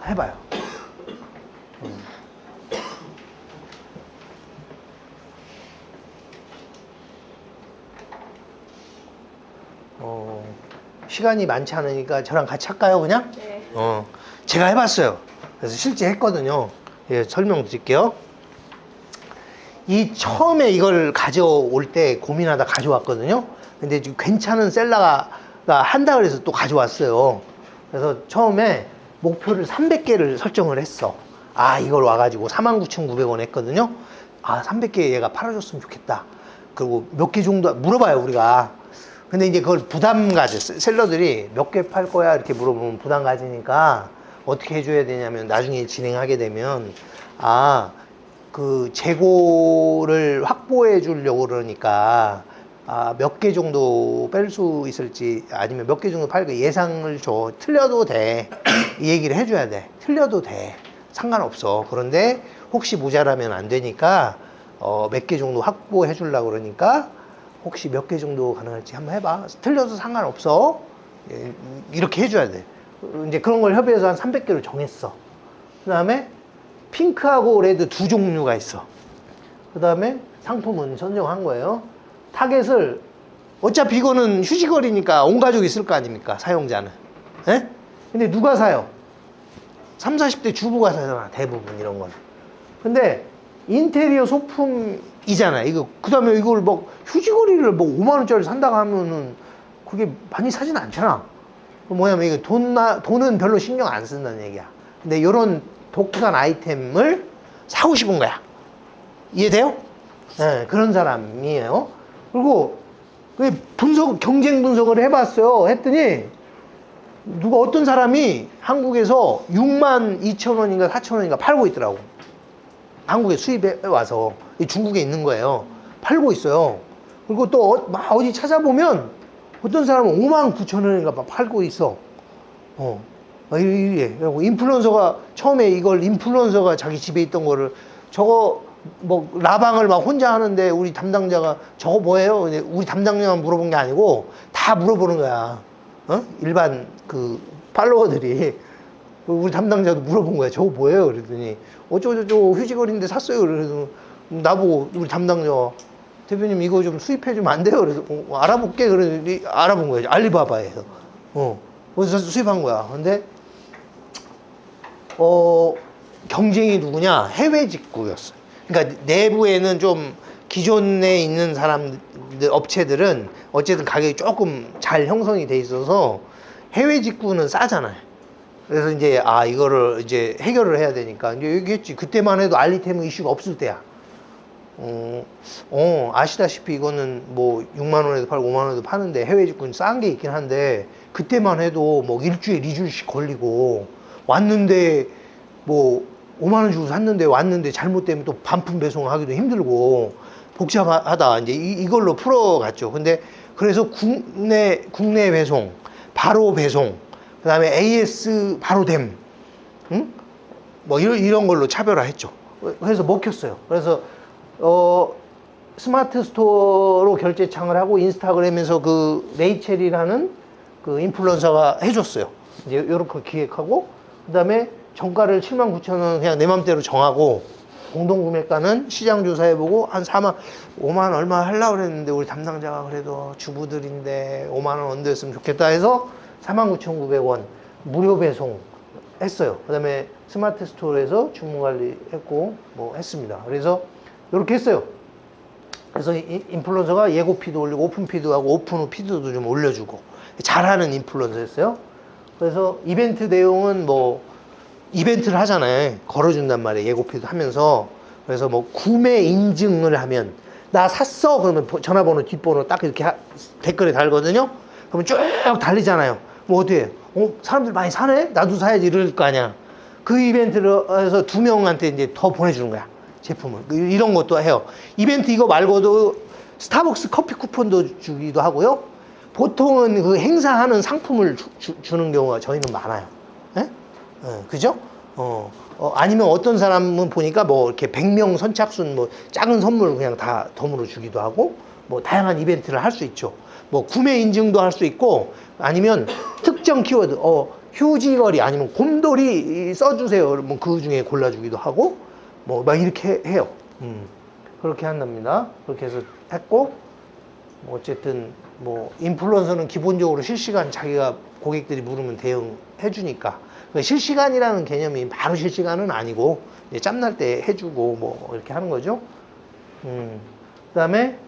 해봐요. 시간이 많지 않으니까 저랑 같이 할까요 그냥? 네. 제가 해봤어요. 그래서 실제 했거든요. 예, 설명드릴게요. 이 처음에 이걸 가져올 때 고민하다 가져왔거든요. 근데 지금 괜찮은 셀러가 한다 그래서 또 가져왔어요. 그래서 처음에 목표를 300개를 설정을 했어. 아, 이걸 와가지고 49,900원 했거든요. 아, 300개 얘가 팔아줬으면 좋겠다. 그리고 몇 개 정도 물어봐요, 우리가. 근데 이제 그걸 부담 가져. 셀러들이 몇 개 팔 거야? 이렇게 물어보면 부담 가지니까 어떻게 해줘야 되냐면 나중에 진행하게 되면 그 재고를 확보해 주려고 그러니까 몇 개 정도 뺄 수 있을지 아니면 몇 개 정도 팔까 예상을 줘. 틀려도 돼. 이 얘기를 해줘야 돼. 틀려도 돼. 상관없어. 그런데 혹시 모자라면 안 되니까 몇 개 정도 확보해 주려고 그러니까 혹시 몇 개 정도 가능할지 한번 해봐. 틀려도 상관없어. 이렇게 해줘야 돼. 이제 그런 걸 협의해서 한 300개를 정했어. 그 다음에 핑크하고 레드 두 종류가 있어. 그 다음에 상품은 선정한 거예요. 타겟을 어차피 이거는 휴지거리니까 온 가족이 쓸 거 아닙니까? 사용자는. 예? 근데 누가 사요? 30, 40대 주부가 사잖아. 대부분 이런 건. 근데 인테리어 소품이잖아. 이거 그다음에 이걸 뭐 휴지거리를 뭐 5만 원짜리 산다고 하면은 그게 많이 사진 않잖아. 뭐냐면 이거 돈은 별로 신경 안 쓴다는 얘기야. 근데 이런 독특한 아이템을 사고 싶은 거야. 이해돼요? 네, 그런 사람이에요. 그리고 경쟁 분석을 해봤어요. 했더니 누가 어떤 사람이 한국에서 62,000원인가 4,000원인가 팔고 있더라고. 한국에 수입해 와서 중국에 있는 거예요. 팔고 있어요. 그리고 또 어디 찾아보면 어떤 사람은 59,000원인가 막 팔고 있어. 그리고 인플루언서가 처음에 이걸 인플루언서가 자기 집에 있던 거를 저거 뭐 라방을 막 혼자 하는데 우리 담당자가 저거 뭐예요? 우리 담당자만 물어본 게 아니고 다 물어보는 거야. 일반 그 팔로워들이 우리 담당자도 물어본 거야. 저거 뭐예요? 그랬더니 어쩌고저쩌고 휴지거리인데 샀어요. 그래서 나보고 우리 담당자가 대표님 이거 좀 수입해 주면 안 돼요? 그래서 알아볼게. 그러더니 알아본 거예요. 알리바바에서. 거기서 수입한 거야. 근데 경쟁이 누구냐? 해외 직구였어요. 그러니까 내부에는 좀 기존에 있는 사람들, 업체들은 어쨌든 가격이 조금 잘 형성이 돼 있어서 해외 직구는 싸잖아요. 그래서 이제 이거를 이제 해결을 해야 되니까 이제 얘기했지. 그때만 해도 알리테무 이슈가 없을 때야. 아시다시피 이거는 뭐 6만 원에도 팔고 5만 원에도 파는데 해외 직구는 싼 게 있긴 한데 그때만 해도 뭐 일주일, 2주일씩 걸리고 왔는데 뭐 5만 원 주고 샀는데 왔는데 잘못되면 또 반품 배송하기도 힘들고 복잡하다. 이제 이걸로 풀어갔죠. 근데 그래서 국내 배송, 바로 배송, 그 다음에 AS 바로 됨, 뭐 이런 걸로 차별화했죠. 그래서 먹혔어요. 그래서 스마트 스토어로 결제창을 하고 인스타그램에서 그 레이첼이라는 그 인플루언서가 해줬어요. 이제 이렇게 기획하고 그 다음에 정가를 79,000원 그냥 내 맘대로 정하고 공동구매가는 시장 조사해보고 한 5만 원 얼마 하려고 그랬는데 우리 담당자가 그래도 주부들인데 5만 원 언더였으면 좋겠다 해서 49,900원 무료 배송 했어요. 그 다음에 스마트 스토어에서 주문 관리했고 뭐 했습니다. 그래서 이렇게 했어요. 그래서 인플루언서가 예고 피드 올리고 오픈 피드 하고 오픈 후 피드도 좀 올려주고 잘하는 인플루언서였어요. 그래서 이벤트 내용은 뭐 이벤트를 하잖아요. 걸어준단 말이에요. 예고피도 하면서. 그래서 뭐 구매 인증을 하면 나 샀어 그러면 전화번호 뒷번호 딱 이렇게 댓글에 달거든요. 그러면 쭉 달리잖아요. 뭐 어떻게 해요? 사람들 많이 사네? 나도 사야지 이럴 거 아니야. 그 이벤트를 해서 2명한테 이제 더 보내주는 거야. 제품을. 이런 것도 해요. 이벤트 이거 말고도 스타벅스 커피 쿠폰도 주기도 하고요. 보통은 그 행사하는 상품을 주는 경우가 저희는 많아요. 예? 그죠? 아니면 어떤 사람은 보니까 뭐 이렇게 100명 선착순 뭐 작은 선물 그냥 다 덤으로 주기도 하고 뭐 다양한 이벤트를 할 수 있죠. 뭐 구매 인증도 할 수 있고 아니면 특정 키워드, 휴지거리 아니면 곰돌이 써주세요. 뭐 그 중에 골라주기도 하고 뭐 막 이렇게 해요. 그렇게 한답니다. 그렇게 해서 했고 뭐 어쨌든 뭐 인플루언서는 기본적으로 실시간 자기가 고객들이 물으면 대응해 주니까 실시간이라는 개념이 바로 실시간은 아니고 짬날 때 해주고 뭐 이렇게 하는 거죠. 그다음에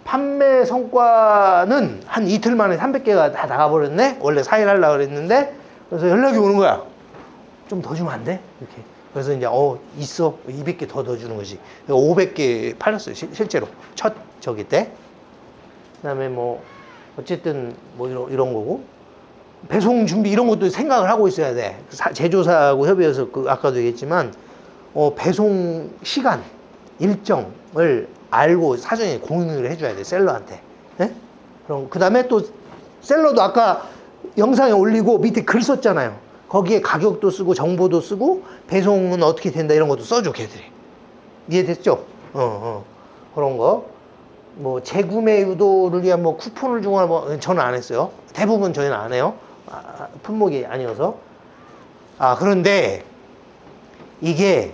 판매 성과는 한 이틀 만에 300개가 다 나가버렸네. 원래 4일 하려고 그랬는데. 그래서 연락이 오는 거야. 좀 더 주면 안 돼? 이렇게. 그래서 이제 있어. 200개 더 주는 거지. 500개 팔렸어요. 실제로 첫 저기 때. 그다음에 뭐 어쨌든 뭐 이런 거고, 배송 준비 이런 것도 생각을 하고 있어야 돼. 제조사하고 협의해서 아까도 얘기했지만 배송 시간 일정을 알고 사전에 공유를 해줘야 돼, 셀러한테. 네? 그럼 그다음에 또 셀러도 아까 영상에 올리고 밑에 글 썼잖아요. 거기에 가격도 쓰고 정보도 쓰고 배송은 어떻게 된다 이런 것도 써줘, 걔들이. 이해됐죠? 그런 거. 뭐 재구매 유도를 위한 뭐 쿠폰을 주거나 뭐 저는 안 했어요. 대부분 저희는 안 해요. 품목이 아니어서. 그런데 이게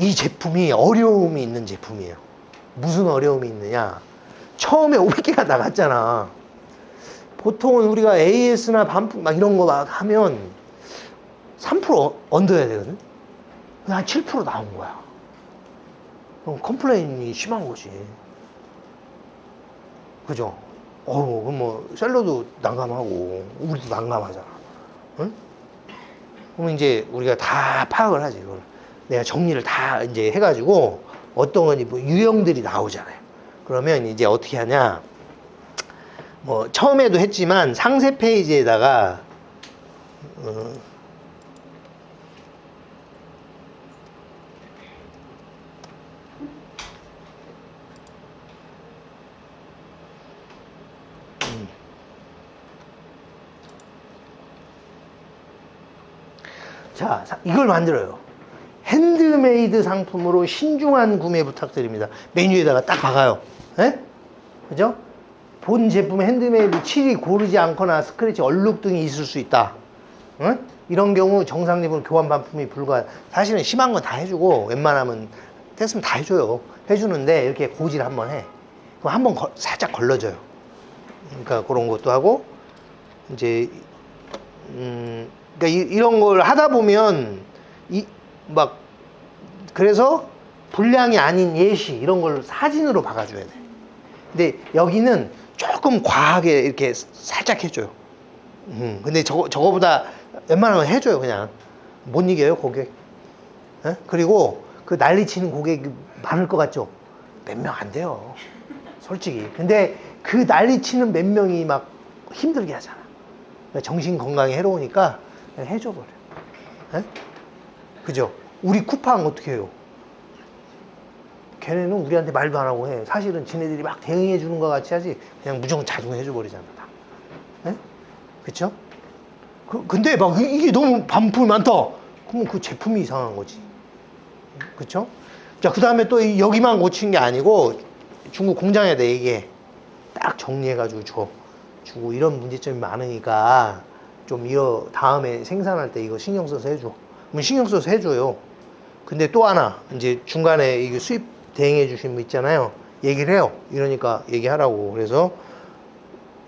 이 제품이 어려움이 있는 제품이에요. 무슨 어려움이 있느냐? 처음에 500개가 나갔잖아. 보통은 우리가 AS나 반품 막 이런 거 막 하면 3% 얹어야 되거든. 근데 한 7% 나온 거야. 그럼 컴플레인이 심한 거지. 그죠? 그럼 뭐 셀러도 난감하고 우리도 난감하잖아. 응? 그럼 이제 우리가 다 파악을 하지. 그걸. 내가 정리를 다 이제 해가지고 어떤 건지 뭐 유형들이 나오잖아요. 그러면 이제 어떻게 하냐? 뭐 처음에도 했지만 상세 페이지에다가 자, 이걸 만들어요. 핸드메이드 상품으로 신중한 구매 부탁드립니다. 메뉴에다가 딱 박아요. 예? 그죠? 본 제품의 핸드메이드 칠이 고르지 않거나 스크래치, 얼룩 등이 있을 수 있다. 응? 이런 경우 정상 제품 교환 반품이 불가. 사실은 심한 건 다 해주고 웬만하면 됐으면 다 해줘요. 해주는데 이렇게 고지를 한번 해. 그럼 한번 살짝 걸러줘요. 그러니까 그런 것도 하고 이제 그러니까 이런 걸 하다 보면 막 그래서 분량이 아닌 예시 이런 걸 사진으로 박아줘야 돼. 근데 여기는 조금 과하게 이렇게 살짝 해줘요. 근데 저거보다 웬만하면 해줘요. 그냥 못 이겨요, 고객. 에? 그리고 그 난리치는 고객이 많을 것 같죠? 몇 명 안 돼요, 솔직히. 근데 그 난리치는 몇 명이 막 힘들게 하잖아. 정신 건강에 해로우니까 그냥 해줘버려. 에? 그죠? 우리 쿠팡 어떻게 해요? 걔네는 우리한테 말도 안 하고 해. 사실은 지네들이 막 대응해 주는 것 같이 하지 그냥 무조건 자동해 줘버리잖아. 다. 에? 그쵸? 근데 막 이게 너무 반품이 많다. 그러면 그 제품이 이상한 거지. 그쵸? 자, 그 다음에 또 여기만 고친 게 아니고 중국 공장에다 얘기해. 딱 정리해가지고 주고 이런 문제점이 많으니까 좀 이거 다음에 생산할 때 이거 신경 써서 해줘. 그럼 신경 써서 해줘요. 근데 또 하나 이제 중간에 이게 수입 대행해 주신 분 있잖아요. 얘기를 해요. 이러니까 얘기하라고. 그래서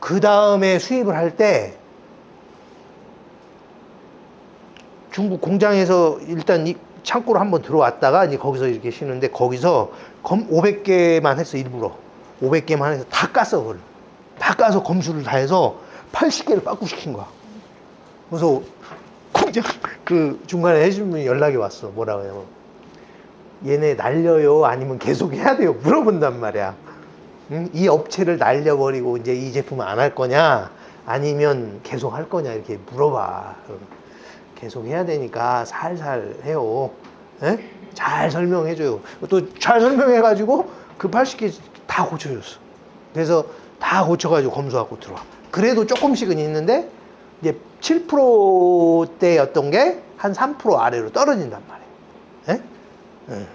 그 다음에 수입을 할 때 중국 공장에서 일단 이 창고로 한번 들어왔다가 이제 거기서 이렇게 쉬는데 거기서 500개만 했어. 일부러 500개만 해서 다 깠어. 그걸 다 까서 검수를 다 해서 80개를 빠꾸시킨 거야. 그래서 공장 그 중간에 해준 분이 연락이 왔어. 뭐라고 해요? 얘네 날려요? 아니면 계속 해야 돼요? 물어본단 말이야. 응? 이 업체를 날려버리고 이제 이 제품을 안 할 거냐? 아니면 계속 할 거냐? 이렇게 물어봐. 계속 해야 되니까 살살 해요. 에? 잘 설명해줘요. 또 잘 설명해가지고 그 80개 다 고쳐줬어. 그래서 다 고쳐가지고 검수하고 들어와. 그래도 조금씩은 있는데 이제 7%대였던 게 한 3% 아래로 떨어진단 말이에요.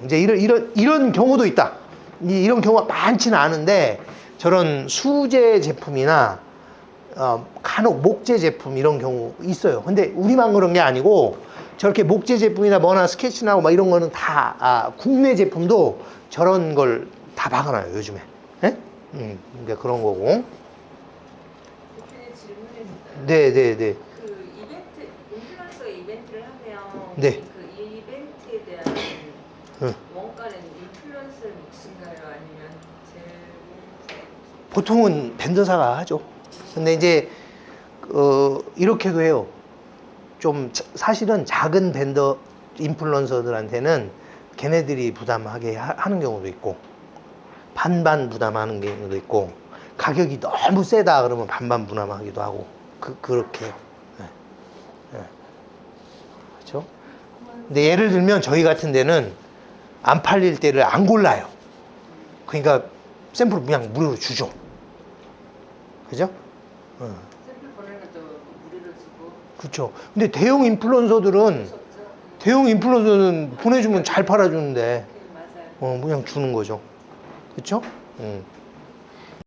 이제 이런 경우도 있다. 이런 경우가 많지는 않은데 저런 수제 제품이나 간혹 목재 제품 이런 경우 있어요. 근데 우리만 그런 게 아니고 저렇게 목재 제품이나 뭐나 스케치나고 막 이런 거는 다 국내 제품도 저런 걸 다 박아놔요 요즘에. 그러니까 그런 거고. 대표님 질문했어요. 네네네. 그 이벤트, 인플루언서가 이벤트를 하면 네. 그 이벤트에 대한 응. 원가는 인플루언서 몫인가요? 아니면 제일 보통은 벤더사가 하죠. 근데 이제 이렇게도 해요. 좀 사실은 작은 벤더 인플루언서들한테는 걔네들이 부담하게 하는 경우도 있고, 반반 부담하는 경우도 있고, 가격이 너무 세다 그러면 반반 부담하기도 하고, 그렇게 해요. 네. 네. 그렇죠? 근데 예를 들면 저희 같은 데는 안 팔릴 때를 안 골라요. 그러니까 샘플을 그냥 무료로 주죠. 그죠? 샘플 보내는 것도 무료로 주고 그렇죠. 근데 대형 인플루언서는 보내주면 잘 팔아주는데, 맞아요. 그냥 주는 거죠. 그렇죠?